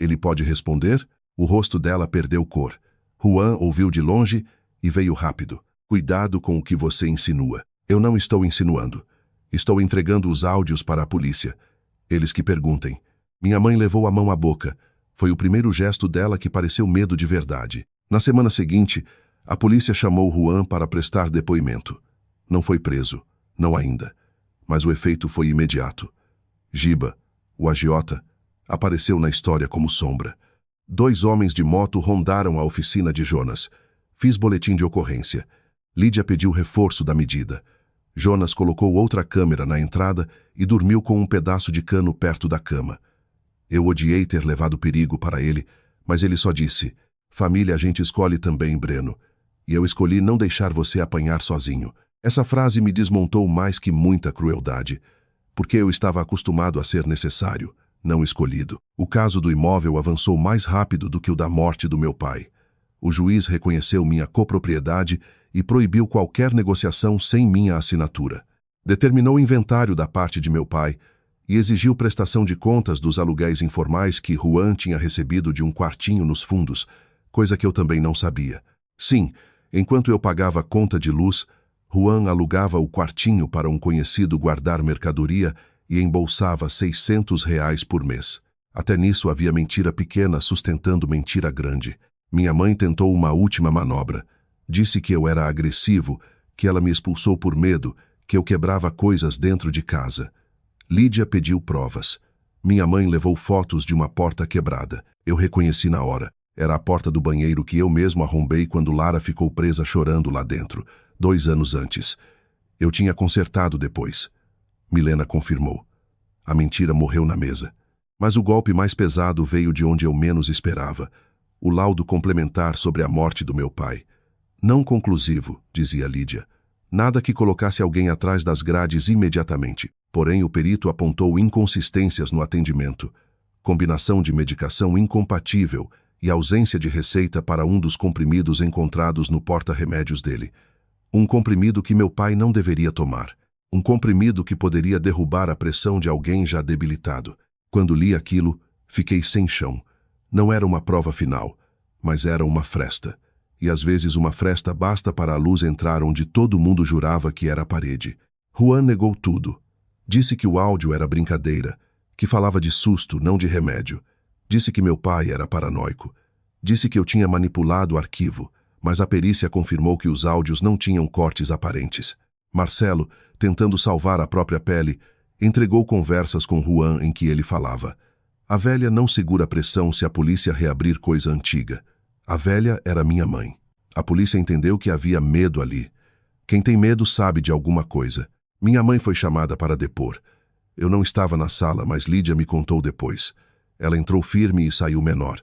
Ele pode responder? O rosto dela perdeu cor. Juan ouviu de longe e veio rápido. Cuidado com o que você insinua. Eu não estou insinuando. Estou entregando os áudios para a polícia. Eles que perguntem. Minha mãe levou a mão à boca. Foi o primeiro gesto dela que pareceu medo de verdade. Na semana seguinte, a polícia chamou Juan para prestar depoimento. Não foi preso, não ainda. Mas o efeito foi imediato. Giba, o agiota, apareceu na história como sombra. 2 homens de moto rondaram a oficina de Jonas. Fiz boletim de ocorrência. Lídia pediu reforço da medida. Jonas colocou outra câmera na entrada e dormiu com um pedaço de cano perto da cama. Eu odiei ter levado perigo para ele, mas ele só disse: família a gente escolhe também, Breno. E eu escolhi não deixar você apanhar sozinho. Essa frase me desmontou mais que muita crueldade, porque eu estava acostumado a ser necessário, não escolhido. O caso do imóvel avançou mais rápido do que o da morte do meu pai. O juiz reconheceu minha copropriedade e proibiu qualquer negociação sem minha assinatura. Determinou o inventário da parte de meu pai e exigiu prestação de contas dos aluguéis informais que Juan tinha recebido de um quartinho nos fundos, coisa que eu também não sabia. Sim, enquanto eu pagava a conta de luz, Juan alugava o quartinho para um conhecido guardar mercadoria e embolsava R$ 600 por mês. Até nisso havia mentira pequena sustentando mentira grande. Minha mãe tentou uma última manobra. Disse que eu era agressivo, que ela me expulsou por medo, que eu quebrava coisas dentro de casa. Lídia pediu provas. Minha mãe levou fotos de uma porta quebrada. Eu reconheci na hora. Era a porta do banheiro que eu mesmo arrombei quando Lara ficou presa chorando lá dentro, 2 anos antes. Eu tinha consertado depois. Milena confirmou. A mentira morreu na mesa. Mas o golpe mais pesado veio de onde eu menos esperava. O laudo complementar sobre a morte do meu pai. Não conclusivo, dizia Lídia. Nada que colocasse alguém atrás das grades imediatamente. Porém, o perito apontou inconsistências no atendimento. Combinação de medicação incompatível e ausência de receita para um dos comprimidos encontrados no porta-remédios dele. Um comprimido que meu pai não deveria tomar. Um comprimido que poderia derrubar a pressão de alguém já debilitado. Quando li aquilo, fiquei sem chão. Não era uma prova final, mas era uma fresta. E às vezes uma fresta basta para a luz entrar onde todo mundo jurava que era a parede. Juan negou tudo. Disse que o áudio era brincadeira, que falava de susto, não de remédio. Disse que meu pai era paranoico. Disse que eu tinha manipulado o arquivo, mas a perícia confirmou que os áudios não tinham cortes aparentes. Marcelo, tentando salvar a própria pele, entregou conversas com Juan em que ele falava: a velha não segura pressão se a polícia reabrir coisa antiga. A velha era minha mãe. A polícia entendeu que havia medo ali. Quem tem medo sabe de alguma coisa. Minha mãe foi chamada para depor. Eu não estava na sala, mas Lídia me contou depois. Ela entrou firme e saiu menor.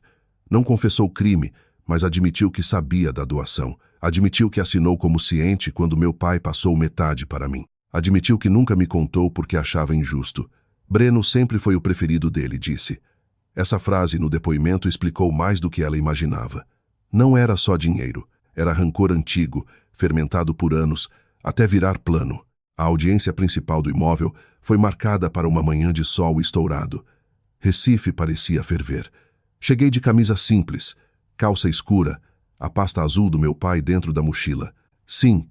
Não confessou crime, mas admitiu que sabia da doação. Admitiu que assinou como ciente quando meu pai passou metade para mim. Admitiu que nunca me contou porque achava injusto. Breno sempre foi o preferido dele, disse. Essa frase no depoimento explicou mais do que ela imaginava. Não era só dinheiro, era rancor antigo, fermentado por anos, até virar plano. A audiência principal do imóvel foi marcada para uma manhã de sol estourado. Recife parecia ferver. Cheguei de camisa simples, calça escura, a pasta azul do meu pai dentro da mochila. Sim,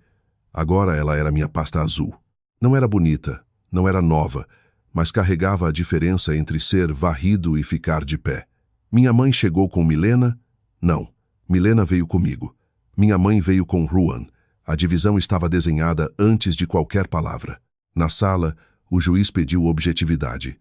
agora ela era minha pasta azul. Não era bonita, não era nova, mas carregava a diferença entre ser varrido e ficar de pé. Minha mãe chegou com Milena? Não, Milena veio comigo. Minha mãe veio com Juan. A divisão estava desenhada antes de qualquer palavra. Na sala, o juiz pediu objetividade.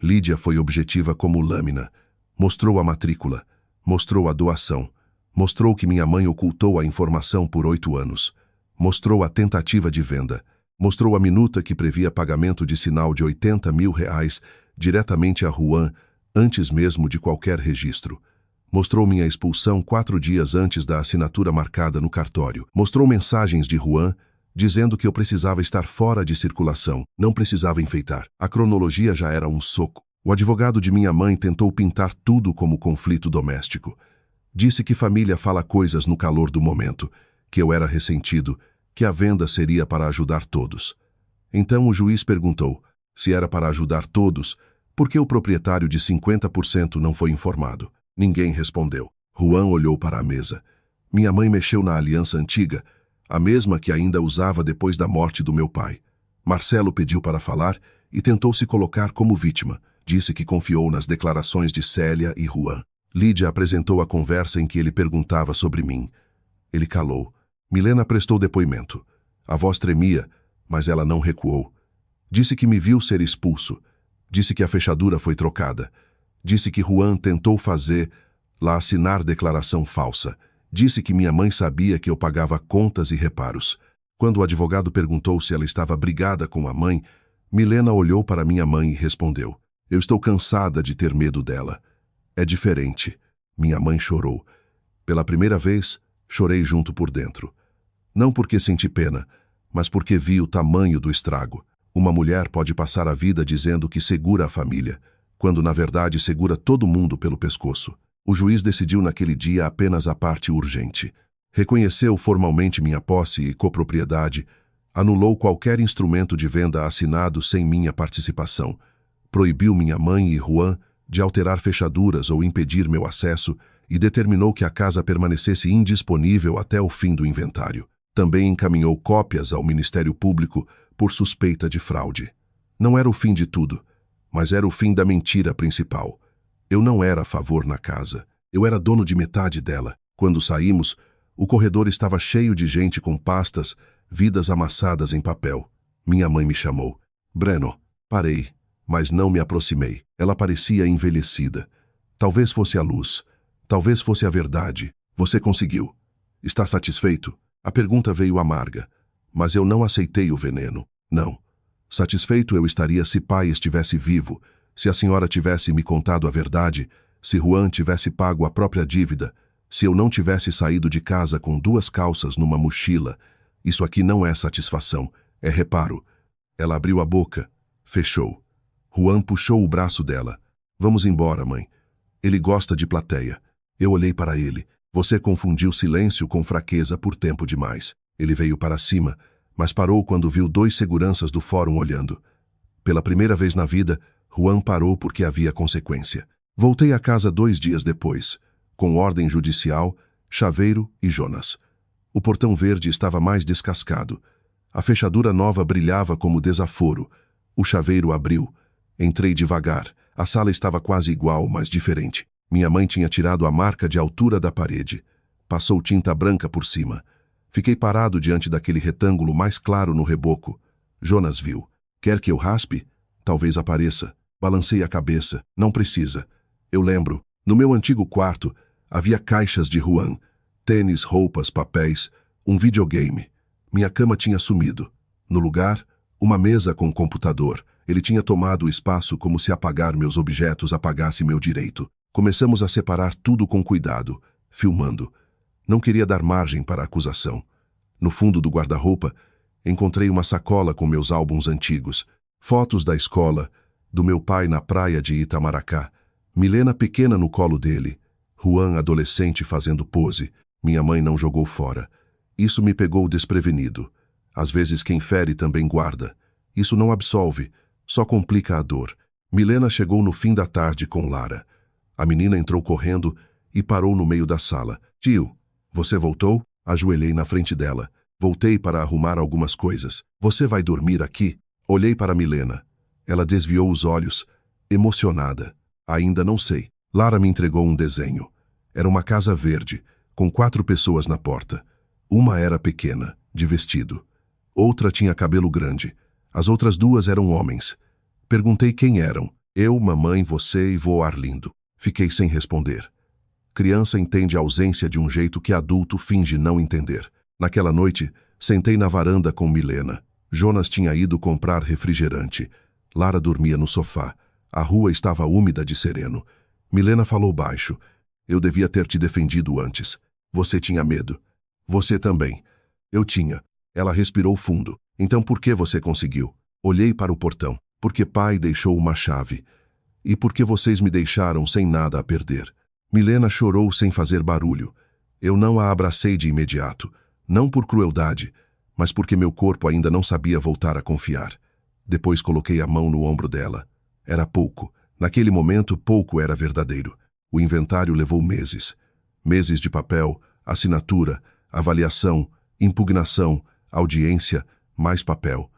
Lídia foi objetiva como lâmina. Mostrou a matrícula, mostrou a doação, mostrou que minha mãe ocultou a informação por 8 anos, mostrou a tentativa de venda, mostrou a minuta que previa pagamento de sinal de R$80 mil diretamente a Juan, antes mesmo de qualquer registro. Mostrou minha expulsão 4 dias antes da assinatura marcada no cartório. Mostrou mensagens de Juan, dizendo que eu precisava estar fora de circulação, não precisava enfeitar. A cronologia já era um soco. O advogado de minha mãe tentou pintar tudo como conflito doméstico. Disse que família fala coisas no calor do momento, que eu era ressentido, que a venda seria para ajudar todos. Então o juiz perguntou, se era para ajudar todos, por que o proprietário de 50% não foi informado? Ninguém respondeu. Juan olhou para a mesa. Minha mãe mexeu na aliança antiga, a mesma que ainda usava depois da morte do meu pai. Marcelo pediu para falar e tentou se colocar como vítima. Disse que confiou nas declarações de Célia e Juan. Lídia apresentou a conversa em que ele perguntava sobre mim. Ele calou. Milena prestou depoimento. A voz tremia, mas ela não recuou. Disse que me viu ser expulso. Disse que a fechadura foi trocada. Disse que Juan tentou fazer lá assinar declaração falsa. Disse que minha mãe sabia que eu pagava contas e reparos. Quando o advogado perguntou se ela estava brigada com a mãe, Milena olhou para minha mãe e respondeu: eu estou cansada de ter medo dela. É diferente. Minha mãe chorou. Pela primeira vez, chorei junto por dentro. Não porque senti pena, mas porque vi o tamanho do estrago. Uma mulher pode passar a vida dizendo que segura a família, quando na verdade segura todo mundo pelo pescoço. O juiz decidiu naquele dia apenas a parte urgente. Reconheceu formalmente minha posse e copropriedade, anulou qualquer instrumento de venda assinado sem minha participação, proibiu minha mãe e Juan de alterar fechaduras ou impedir meu acesso e determinou que a casa permanecesse indisponível até o fim do inventário. Também encaminhou cópias ao Ministério Público por suspeita de fraude. Não era o fim de tudo, mas era o fim da mentira principal. Eu não era a favor na casa. Eu era dono de metade dela. Quando saímos, o corredor estava cheio de gente com pastas, vidas amassadas em papel. Minha mãe me chamou. Breno. Parei. mas não me aproximei. Ela parecia envelhecida. Talvez fosse a luz. Talvez fosse a verdade. Você conseguiu. Está satisfeito? A pergunta veio amarga, mas eu não aceitei o veneno. Não. Satisfeito eu estaria se pai estivesse vivo, se a senhora tivesse me contado a verdade, se Juan tivesse pago a própria dívida, se eu não tivesse saído de casa com 2 calças numa mochila. Isso aqui não é satisfação, é reparo. Ela abriu a boca, fechou. Juan puxou o braço dela. Vamos embora, mãe. Ele gosta de plateia. Eu olhei para ele. Você confundiu silêncio com fraqueza por tempo demais. Ele veio para cima, mas parou quando viu 2 seguranças do fórum olhando. Pela primeira vez na vida, Juan parou porque havia consequência. Voltei a casa 2 dias depois, com ordem judicial, chaveiro e Jonas. O portão verde estava mais descascado. A fechadura nova brilhava como desaforo. O chaveiro abriu. Entrei devagar. A sala estava quase igual, mas diferente. Minha mãe tinha tirado a marca de altura da parede. Passou tinta branca por cima. Fiquei parado diante daquele retângulo mais claro no reboco. Jonas viu. Quer que eu raspe? Talvez apareça. Balancei a cabeça. Não precisa. Eu lembro. No meu antigo quarto, havia caixas de Juan. Tênis, roupas, papéis, um videogame. Minha cama tinha sumido. No lugar, uma mesa com computador. Ele tinha tomado o espaço como se apagar meus objetos apagasse meu direito. Começamos a separar tudo com cuidado, filmando. Não queria dar margem para a acusação. No fundo do guarda-roupa, encontrei uma sacola com meus álbuns antigos, fotos da escola, do meu pai na praia de Itamaracá, Milena pequena no colo dele, Juan adolescente fazendo pose. Minha mãe não jogou fora. Isso me pegou desprevenido. Às vezes quem fere também guarda. Isso não absolve, só complica a dor. Milena chegou no fim da tarde com Lara. A menina entrou correndo e parou no meio da sala. Tio, você voltou? Ajoelhei na frente dela. Voltei para arrumar algumas coisas. Você vai dormir aqui? Olhei para Milena. Ela desviou os olhos, emocionada. Ainda não sei. Lara me entregou um desenho. Era uma casa verde, com 4 pessoas na porta. Uma era pequena, de vestido. Outra tinha cabelo grande. As outras 2 eram homens. Perguntei quem eram. Eu, mamãe, você e vô Arlindo. Fiquei sem responder. Criança entende a ausência de um jeito que adulto finge não entender. Naquela noite, sentei na varanda com Milena. Jonas tinha ido comprar refrigerante. Lara dormia no sofá. A rua estava úmida de sereno. Milena falou baixo. Eu devia ter te defendido antes. Você tinha medo. Você também. Eu tinha. Ela respirou fundo. Então por que você conseguiu? Olhei para o portão. Porque pai deixou uma chave. E porque vocês me deixaram sem nada a perder. Milena chorou sem fazer barulho. Eu não a abracei de imediato. Não por crueldade, mas porque meu corpo ainda não sabia voltar a confiar. Depois coloquei a mão no ombro dela. Era pouco. Naquele momento, pouco era verdadeiro. O inventário levou meses. Meses de papel, assinatura, avaliação, impugnação, audiência, mais papel.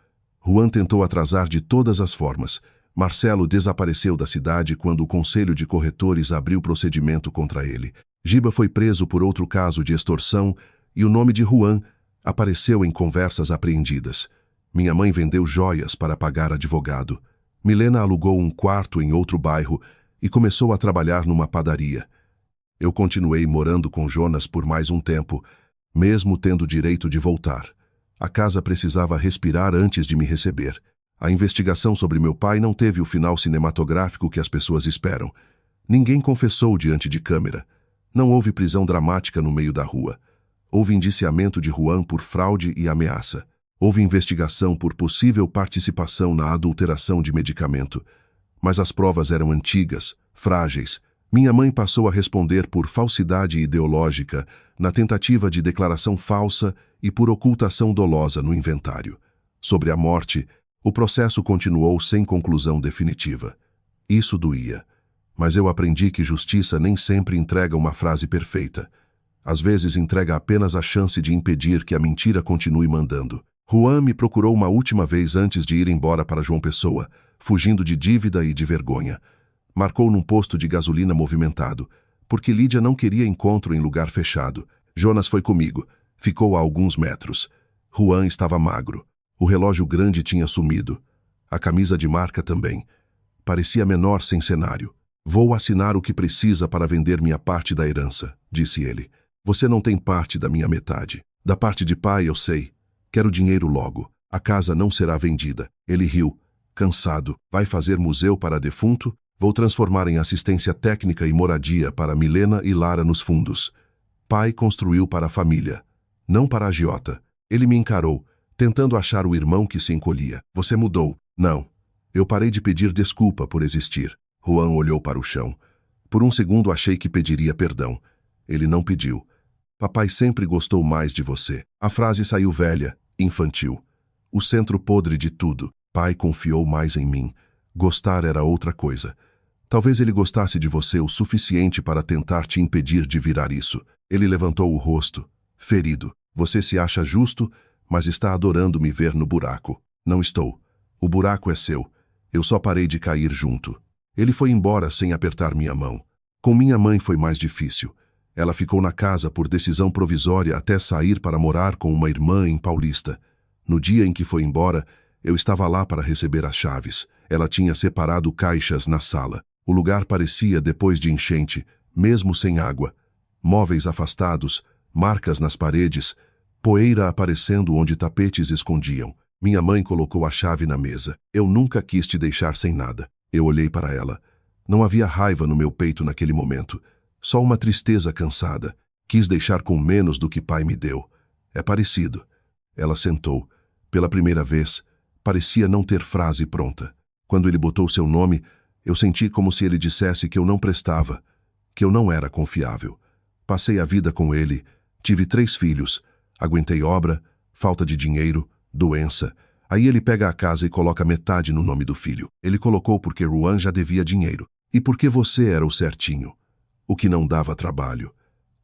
Juan tentou atrasar de todas as formas. Marcelo desapareceu da cidade quando o Conselho de Corretores abriu procedimento contra ele. Giba foi preso por outro caso de extorsão e o nome de Juan apareceu em conversas apreendidas. Minha mãe vendeu joias para pagar advogado. Milena alugou um quarto em outro bairro e começou a trabalhar numa padaria. Eu continuei morando com Jonas por mais um tempo, mesmo tendo direito de voltar. A casa precisava respirar antes de me receber. A investigação sobre meu pai não teve o final cinematográfico que as pessoas esperam. Ninguém confessou diante de câmera. Não houve prisão dramática no meio da rua. Houve indiciamento de Juan por fraude e ameaça. Houve investigação por possível participação na adulteração de medicamento. Mas as provas eram antigas, frágeis. Minha mãe passou a responder por falsidade ideológica, na tentativa de declaração falsa e por ocultação dolosa no inventário. Sobre a morte, o processo continuou sem conclusão definitiva. Isso doía. Mas eu aprendi que justiça nem sempre entrega uma frase perfeita. Às vezes entrega apenas a chance de impedir que a mentira continue mandando. Juan me procurou uma última vez antes de ir embora para João Pessoa, fugindo de dívida e de vergonha. Marcou num posto de gasolina movimentado, porque Lídia não queria encontro em lugar fechado. Jonas foi comigo. Ficou a alguns metros. Juan estava magro. O relógio grande tinha sumido. A camisa de marca também. Parecia menor sem cenário. Vou assinar o que precisa para vender minha parte da herança, disse ele. Você não tem parte da minha metade. Da parte de pai, eu sei. Quero dinheiro logo. A casa não será vendida. Ele riu, cansado. Vai fazer museu para defunto? Vou transformar em assistência técnica e moradia para Milena e Lara nos fundos. Pai construiu para a família, não para a agiota. Ele me encarou, tentando achar o irmão que se encolhia. Você mudou. Não. Eu parei de pedir desculpa por existir. Juan olhou para o chão. Por um segundo achei que pediria perdão. Ele não pediu. Papai sempre gostou mais de você. A frase saiu velha, infantil. O centro podre de tudo. Pai confiou mais em mim. Gostar era outra coisa. Talvez ele gostasse de você o suficiente para tentar te impedir de virar isso. Ele levantou o rosto, ferido. Você se acha justo, mas está adorando me ver no buraco. Não estou. O buraco é seu. Eu só parei de cair junto. Ele foi embora sem apertar minha mão. Com minha mãe foi mais difícil. Ela ficou na casa por decisão provisória até sair para morar com uma irmã em Paulista. No dia em que foi embora, eu estava lá para receber as chaves. Ela tinha separado caixas na sala. O lugar parecia depois de enchente, mesmo sem água. Móveis afastados, marcas nas paredes, poeira aparecendo onde tapetes escondiam. Minha mãe colocou a chave na mesa. Eu nunca quis te deixar sem nada. Eu olhei para ela. Não havia raiva no meu peito naquele momento. Só uma tristeza cansada. Quis deixar com menos do que pai me deu. É parecido. Ela sentou. Pela primeira vez, parecia não ter frase pronta. Quando ele botou seu nome, eu senti como se ele dissesse que eu não prestava, que eu não era confiável. Passei a vida com ele, tive 3 filhos, aguentei obra, falta de dinheiro, doença. Aí ele pega a casa e coloca metade no nome do filho. Ele colocou porque Juan já devia dinheiro. E porque você era o certinho. O que não dava trabalho.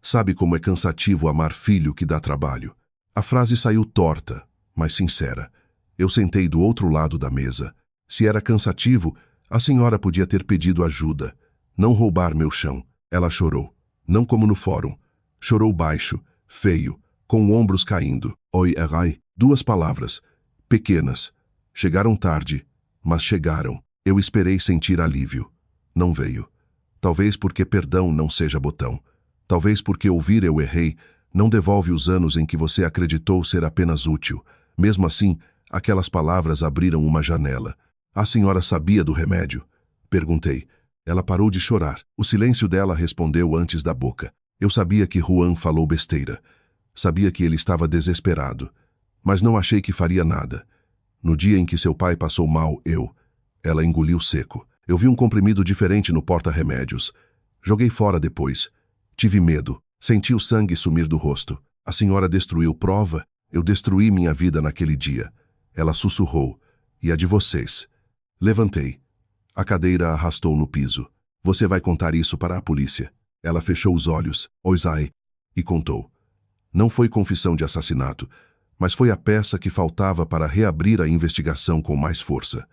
Sabe como é cansativo amar filho que dá trabalho? A frase saiu torta, mas sincera. Eu sentei do outro lado da mesa. Se era cansativo, a senhora podia ter pedido ajuda. Não roubar meu chão. Ela chorou. Não como no fórum. Chorou baixo, feio, com ombros caindo. Oi, errai. 2 palavras. Pequenas. Chegaram tarde, mas chegaram. Eu esperei sentir alívio. Não veio. Talvez porque perdão não seja botão. Talvez porque ouvir eu errei não devolve os anos em que você acreditou ser apenas útil. Mesmo assim, aquelas palavras abriram uma janela. A senhora sabia do remédio? Perguntei. Ela parou de chorar. O silêncio dela respondeu antes da boca. Eu sabia que Juan falou besteira. Sabia que ele estava desesperado. Mas não achei que faria nada. No dia em que seu pai passou mal, Ela engoliu seco. Eu vi um comprimido diferente no porta-remédios. Joguei fora depois. Tive medo. Senti o sangue sumir do rosto. A senhora destruiu prova? Eu destruí minha vida naquele dia. Ela sussurrou. E a de vocês? Levantei. A cadeira arrastou no piso. Você vai contar isso para a polícia. Ela fechou os olhos, Oisai, e contou. Não foi confissão de assassinato, mas foi a peça que faltava para reabrir a investigação com mais força.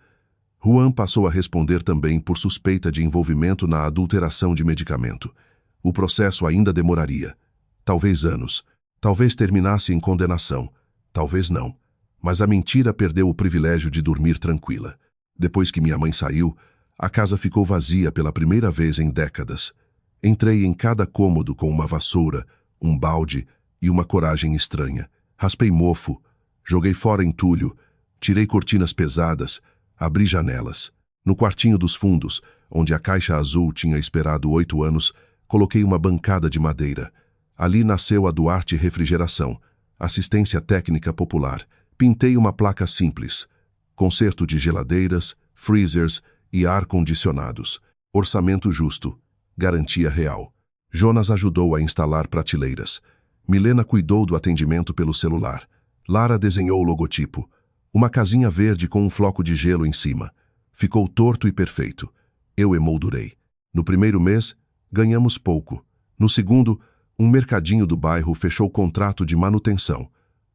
Juan passou a responder também por suspeita de envolvimento na adulteração de medicamento. O processo ainda demoraria. Talvez anos. Talvez terminasse em condenação. Talvez não. Mas a mentira perdeu o privilégio de dormir tranquila. Depois que minha mãe saiu, a casa ficou vazia pela primeira vez em décadas. Entrei em cada cômodo com uma vassoura, um balde e uma coragem estranha. Raspei mofo, joguei fora entulho, tirei cortinas pesadas, abri janelas. No quartinho dos fundos, onde a caixa azul tinha esperado 8 anos, coloquei uma bancada de madeira. Ali nasceu a Duarte Refrigeração, assistência técnica popular. Pintei uma placa simples. Conserto de geladeiras, freezers e ar-condicionados. Orçamento justo. Garantia real. Jonas ajudou a instalar prateleiras. Milena cuidou do atendimento pelo celular. Lara desenhou o logotipo. Uma casinha verde com um floco de gelo em cima. Ficou torto e perfeito. Eu emoldurei. No primeiro mês, ganhamos pouco. No segundo, um mercadinho do bairro fechou contrato de manutenção.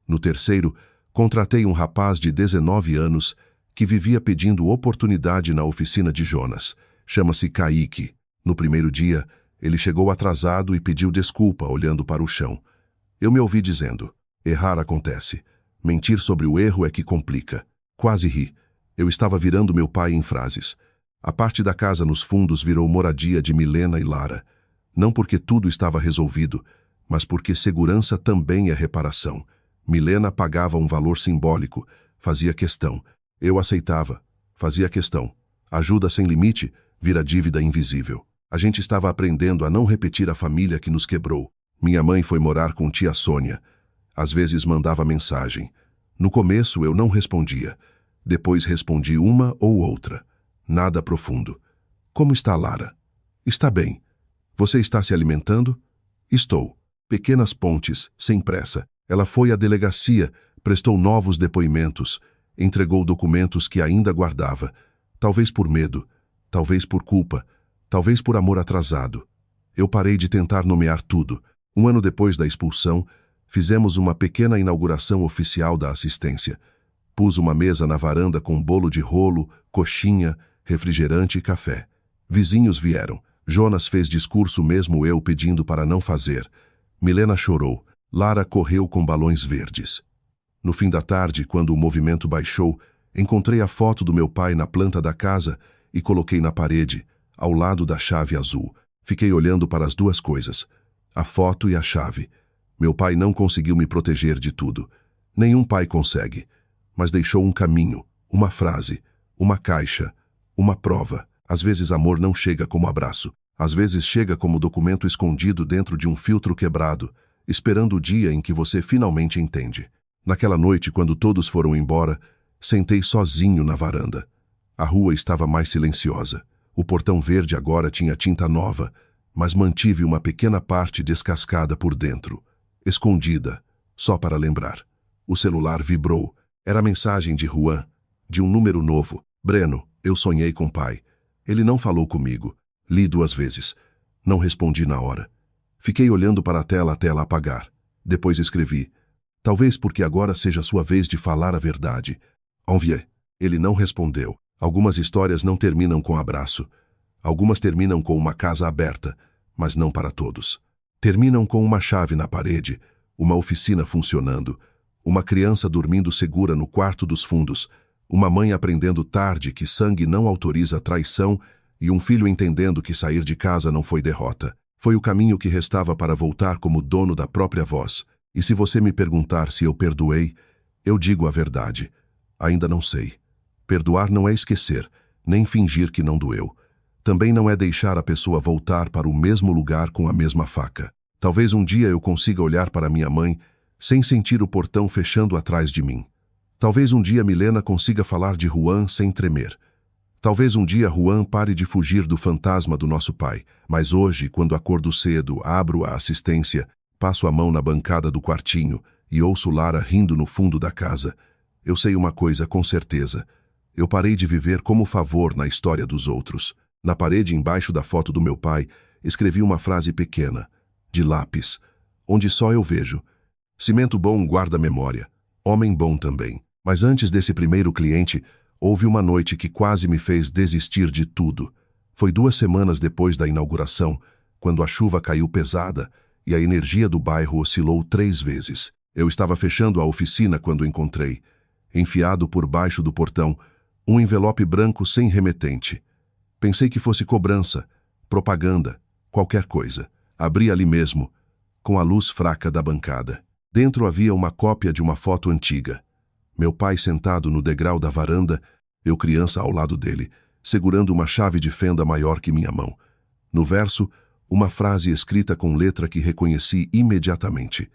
No terceiro, contratei um rapaz de 19 anos que vivia pedindo oportunidade na oficina de Jonas. Chama-se Kaique. No primeiro dia, ele chegou atrasado e pediu desculpa olhando para o chão. Eu me ouvi dizendo, errar acontece. Mentir sobre o erro é que complica. Quase ri. Eu estava virando meu pai em frases. A parte da casa nos fundos virou moradia de Milena e Lara. Não porque tudo estava resolvido, mas porque segurança também é reparação. Milena pagava um valor simbólico, fazia questão. Eu aceitava, fazia questão. Ajuda sem limite vira dívida invisível. A gente estava aprendendo a não repetir a família que nos quebrou. Minha mãe foi morar com tia Sônia. Às vezes mandava mensagem. No começo eu não respondia. Depois respondi uma ou outra. Nada profundo. Como está Lara? Está bem. Você está se alimentando? Estou. Pequenas pontes, sem pressa. Ela foi à delegacia, prestou novos depoimentos, entregou documentos que ainda guardava. Talvez por medo, talvez por culpa, talvez por amor atrasado. Eu parei de tentar nomear tudo. 1 ano depois da expulsão, fizemos uma pequena inauguração oficial da assistência. Pus uma mesa na varanda com bolo de rolo, coxinha, refrigerante e café. Vizinhos vieram. Jonas fez discurso mesmo eu pedindo para não fazer. Milena chorou. Lara correu com balões verdes. No fim da tarde, quando o movimento baixou, encontrei a foto do meu pai na planta da casa e coloquei na parede, ao lado da chave azul. Fiquei olhando para as duas coisas, a foto e a chave. Meu pai não conseguiu me proteger de tudo. Nenhum pai consegue. Mas deixou um caminho, uma frase, uma caixa, uma prova. Às vezes amor não chega como abraço. Às vezes chega como documento escondido dentro de um filtro quebrado, esperando o dia em que você finalmente entende. Naquela noite, quando todos foram embora, sentei sozinho na varanda. A rua estava mais silenciosa. O portão verde agora tinha tinta nova, mas mantive uma pequena parte descascada por dentro, escondida, só para lembrar. O celular vibrou. Era a mensagem de Juan, de um número novo. Breno, eu sonhei com pai. Ele não falou comigo. Li 2 vezes. Não respondi na hora. Fiquei olhando para a tela até ela apagar. Depois escrevi. Talvez porque agora seja sua vez de falar a verdade. Envié. Ele não respondeu. Algumas histórias não terminam com abraço. Algumas terminam com uma casa aberta, mas não para todos. Terminam com uma chave na parede, uma oficina funcionando, uma criança dormindo segura no quarto dos fundos, uma mãe aprendendo tarde que sangue não autoriza traição e um filho entendendo que sair de casa não foi derrota. Foi o caminho que restava para voltar como dono da própria voz. E se você me perguntar se eu perdoei, eu digo a verdade. Ainda não sei. Perdoar não é esquecer, nem fingir que não doeu. Também não é deixar a pessoa voltar para o mesmo lugar com a mesma faca. Talvez um dia eu consiga olhar para minha mãe sem sentir o portão fechando atrás de mim. Talvez um dia Milena consiga falar de Juan sem tremer. Talvez um dia Juan pare de fugir do fantasma do nosso pai. Mas hoje, quando acordo cedo, abro a assistência, passo a mão na bancada do quartinho e ouço Lara rindo no fundo da casa. Eu sei uma coisa com certeza. Eu parei de viver como favor na história dos outros. Na parede embaixo da foto do meu pai, escrevi uma frase pequena, de lápis, onde só eu vejo. Cimento bom guarda memória, homem bom também. Mas antes desse primeiro cliente, houve uma noite que quase me fez desistir de tudo. Foi 2 semanas depois da inauguração, quando a chuva caiu pesada e a energia do bairro oscilou 3 vezes. Eu estava fechando a oficina quando encontrei, enfiado por baixo do portão, um envelope branco sem remetente. Pensei que fosse cobrança, propaganda, qualquer coisa. Abri ali mesmo, com a luz fraca da bancada. Dentro havia uma cópia de uma foto antiga. Meu pai sentado no degrau da varanda, eu criança ao lado dele, segurando uma chave de fenda maior que minha mão. No verso, uma frase escrita com letra que reconheci imediatamente.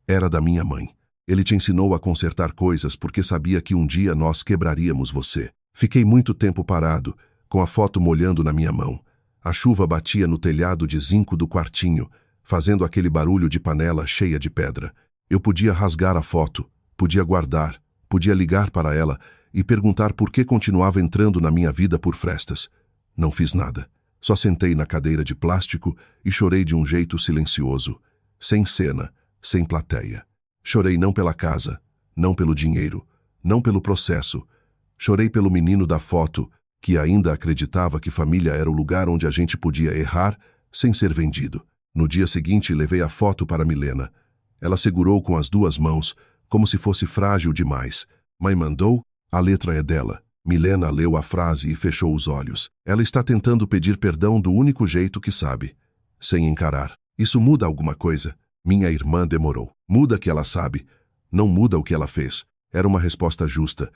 Era da minha mãe. Ele te ensinou a consertar coisas porque sabia que um dia nós quebraríamos você. Fiquei muito tempo parado, com a foto molhando na minha mão. A chuva batia no telhado de zinco do quartinho, fazendo aquele barulho de panela cheia de pedra. Eu podia rasgar a foto, podia guardar, podia ligar para ela e perguntar por que continuava entrando na minha vida por frestas. Não fiz nada. Só sentei na cadeira de plástico e chorei de um jeito silencioso, sem cena, sem plateia. Chorei não pela casa, não pelo dinheiro, não pelo processo. Chorei pelo menino da foto, que ainda acreditava que família era o lugar onde a gente podia errar sem ser vendido. No dia seguinte, levei a foto para Milena. Ela segurou com as 2 mãos, como se fosse frágil demais. Mãe mandou, a letra é dela. Milena leu a frase e fechou os olhos. Ela está tentando pedir perdão do único jeito que sabe, sem encarar. Isso muda alguma coisa? Minha irmã demorou. Muda que ela sabe. Não muda o que ela fez. Era uma resposta justa.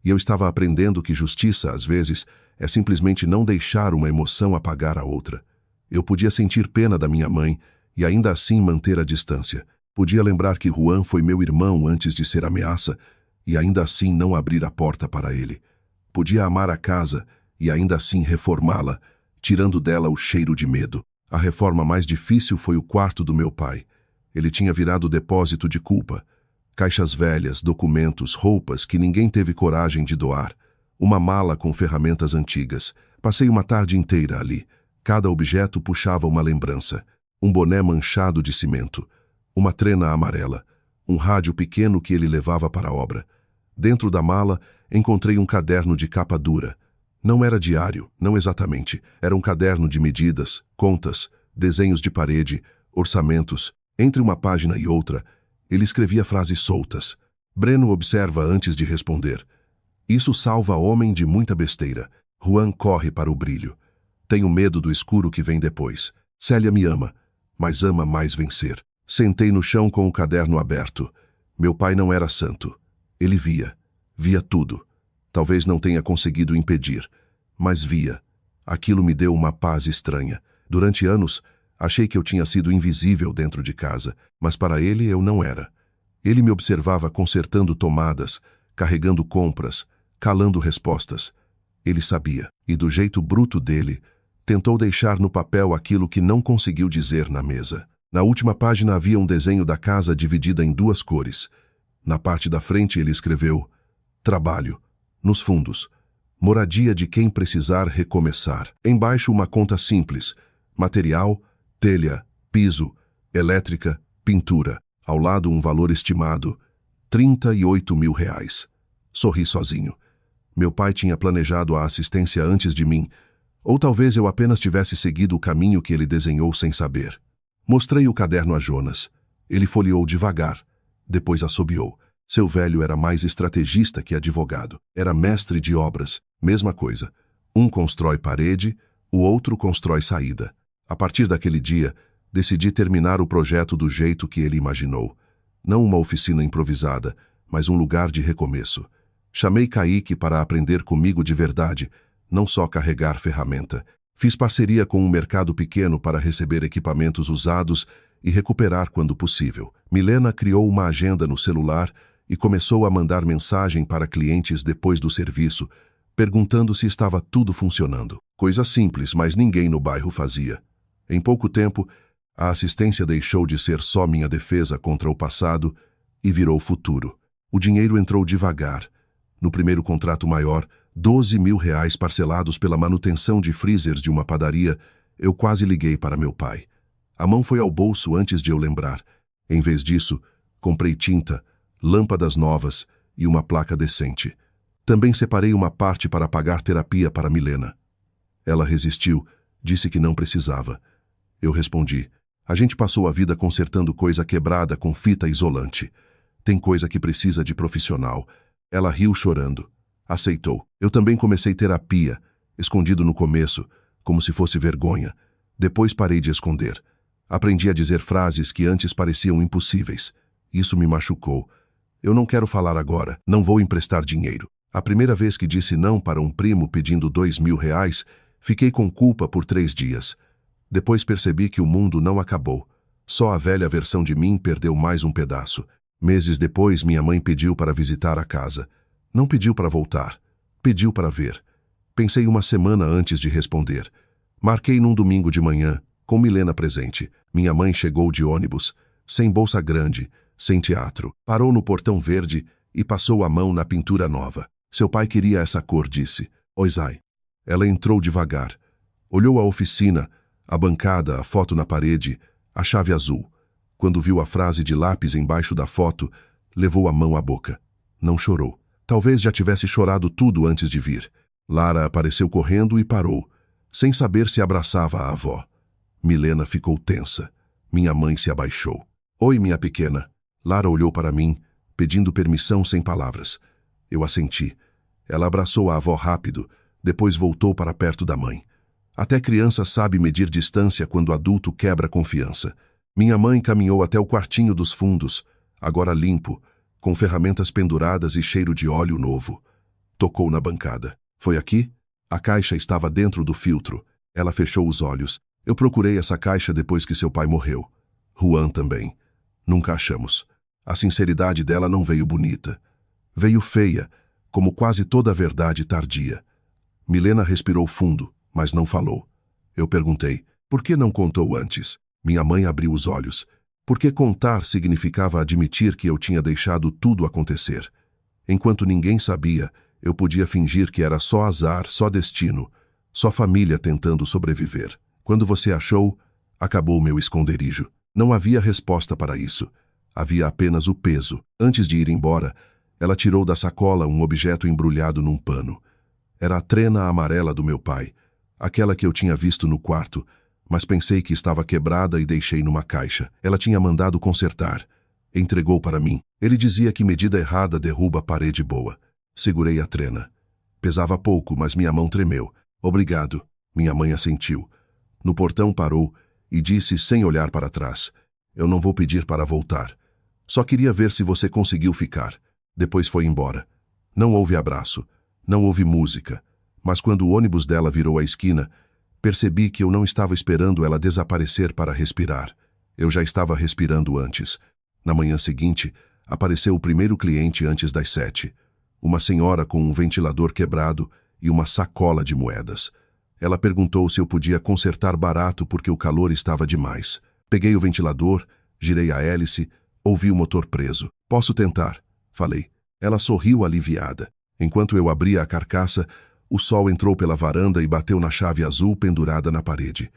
E eu estava aprendendo que justiça, às vezes, é simplesmente não deixar uma emoção apagar a outra. Eu podia sentir pena da minha mãe e ainda assim manter a distância. Podia lembrar que Juan foi meu irmão antes de ser ameaça e ainda assim não abrir a porta para ele. Podia amar a casa e ainda assim reformá-la, tirando dela o cheiro de medo. A reforma mais difícil foi o quarto do meu pai. Ele tinha virado depósito de culpa. Caixas velhas, documentos, roupas que ninguém teve coragem de doar. Uma mala com ferramentas antigas. Passei uma tarde inteira ali. Cada objeto puxava uma lembrança. Um boné manchado de cimento. Uma trena amarela. Um rádio pequeno que ele levava para a obra. Dentro da mala, encontrei um caderno de capa dura. Não era diário, não exatamente. Era um caderno de medidas, contas, desenhos de parede, orçamentos. Entre uma página e outra, ele escrevia frases soltas. Breno observa antes de responder. Isso salva homem de muita besteira. Juan corre para o brilho. Tenho medo do escuro que vem depois. Célia me ama, mas ama mais vencer. Sentei no chão com o caderno aberto. Meu pai não era santo. Ele via tudo. Talvez não tenha conseguido impedir, mas via. Aquilo me deu uma paz estranha. Durante anos, achei que eu tinha sido invisível dentro de casa, mas para ele eu não era. Ele me observava consertando tomadas, carregando compras, calando respostas. Ele sabia, e do jeito bruto dele, tentou deixar no papel aquilo que não conseguiu dizer na mesa. Na última página havia um desenho da casa dividida em duas cores. Na parte da frente ele escreveu: trabalho. Nos fundos, moradia de quem precisar recomeçar. Embaixo uma conta simples: material, telha, piso, elétrica, pintura. Ao lado um valor estimado: R$ 38 mil. Sorri sozinho. Meu pai tinha planejado a assistência antes de mim, ou talvez eu apenas tivesse seguido o caminho que ele desenhou sem saber. Mostrei o caderno a Jonas. Ele folheou devagar, depois assobiou. Seu velho era mais estrategista que advogado. Era mestre de obras. Mesma coisa. Um constrói parede, o outro constrói saída. A partir daquele dia, decidi terminar o projeto do jeito que ele imaginou. Não uma oficina improvisada, mas um lugar de recomeço. Chamei Kaique para aprender comigo de verdade, não só carregar ferramenta. Fiz parceria com um mercado pequeno para receber equipamentos usados e recuperar quando possível. Milena criou uma agenda no celular e começou a mandar mensagem para clientes depois do serviço, perguntando se estava tudo funcionando. Coisa simples, mas ninguém no bairro fazia. Em pouco tempo, a assistência deixou de ser só minha defesa contra o passado e virou futuro. O dinheiro entrou devagar. No primeiro contrato maior, R$ 12 mil parcelados pela manutenção de freezers de uma padaria, eu quase liguei para meu pai. A mão foi ao bolso antes de eu lembrar. Em vez disso, comprei tinta, lâmpadas novas e uma placa decente. Também separei uma parte para pagar terapia para Milena. Ela resistiu, disse que não precisava. Eu respondi: a gente passou a vida consertando coisa quebrada com fita isolante. Tem coisa que precisa de profissional. Ela riu chorando. Aceitou. Eu também comecei terapia, escondido no começo, como se fosse vergonha. Depois parei de esconder. Aprendi a dizer frases que antes pareciam impossíveis. Isso me machucou. Eu não quero falar agora, não vou emprestar dinheiro. A primeira vez que disse não para um primo pedindo R$ 2 mil, fiquei com culpa por 3 dias. Depois percebi que o mundo não acabou. Só a velha versão de mim perdeu mais um pedaço. Meses depois, minha mãe pediu para visitar a casa. Não pediu para voltar. Pediu para ver. Pensei uma semana antes de responder. Marquei num domingo de manhã, com Milena presente. Minha mãe chegou de ônibus, sem bolsa grande, sem teatro. Parou no portão verde e passou a mão na pintura nova. Seu pai queria essa cor, disse. Oisai. Ela entrou devagar. Olhou a oficina, a bancada, a foto na parede, a chave azul. Quando viu a frase de lápis embaixo da foto, levou a mão à boca. Não chorou. Talvez já tivesse chorado tudo antes de vir. Lara apareceu correndo e parou, sem saber se abraçava a avó. Milena ficou tensa. Minha mãe se abaixou. Oi, minha pequena. Lara olhou para mim, pedindo permissão sem palavras. Eu assenti. Ela abraçou a avó rápido, depois voltou para perto da mãe. Até criança sabe medir distância quando adulto quebra confiança. Minha mãe caminhou até o quartinho dos fundos, agora limpo, com ferramentas penduradas e cheiro de óleo novo. Tocou na bancada. Foi aqui? A caixa estava dentro do filtro. Ela fechou os olhos. Eu procurei essa caixa depois que seu pai morreu. Juan também. Nunca achamos. A sinceridade dela não veio bonita. Veio feia, como quase toda a verdade tardia. Milena respirou fundo, mas não falou. Eu perguntei, por que não contou antes? Minha mãe abriu os olhos. Porque contar significava admitir que eu tinha deixado tudo acontecer. Enquanto ninguém sabia, eu podia fingir que era só azar, só destino, só família tentando sobreviver. Quando você achou, acabou meu esconderijo. Não havia resposta para isso. Havia apenas o peso. Antes de ir embora, ela tirou da sacola um objeto embrulhado num pano. Era a trena amarela do meu pai, aquela que eu tinha visto no quarto, mas pensei que estava quebrada e deixei numa caixa. Ela tinha mandado consertar. Entregou para mim. Ele dizia que medida errada derruba parede boa. Segurei a trena. Pesava pouco, mas minha mão tremeu. Obrigado. Minha mãe assentiu. No portão parou e disse sem olhar para trás. Eu não vou pedir para voltar. Só queria ver se você conseguiu ficar. Depois foi embora. Não houve abraço. Não houve música. Mas quando o ônibus dela virou a esquina, percebi que eu não estava esperando ela desaparecer para respirar. Eu já estava respirando antes. Na manhã seguinte, apareceu o primeiro cliente antes das 7. Uma senhora com um ventilador quebrado e uma sacola de moedas. Ela perguntou se eu podia consertar barato porque o calor estava demais. Peguei o ventilador, girei a hélice, ouvi o motor preso. Posso tentar, falei. Ela sorriu aliviada. Enquanto eu abria a carcaça, o sol entrou pela varanda e bateu na chave azul pendurada na parede.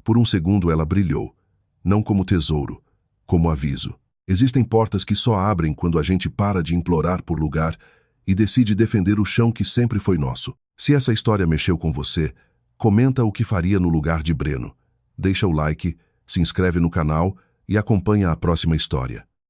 Por um segundo ela brilhou. Não como tesouro, como aviso. Existem portas que só abrem quando a gente para de implorar por lugar e decide defender o chão que sempre foi nosso. Se essa história mexeu com você, comenta o que faria no lugar de Breno. Deixa o like, se inscreve no canal e acompanha a próxima história.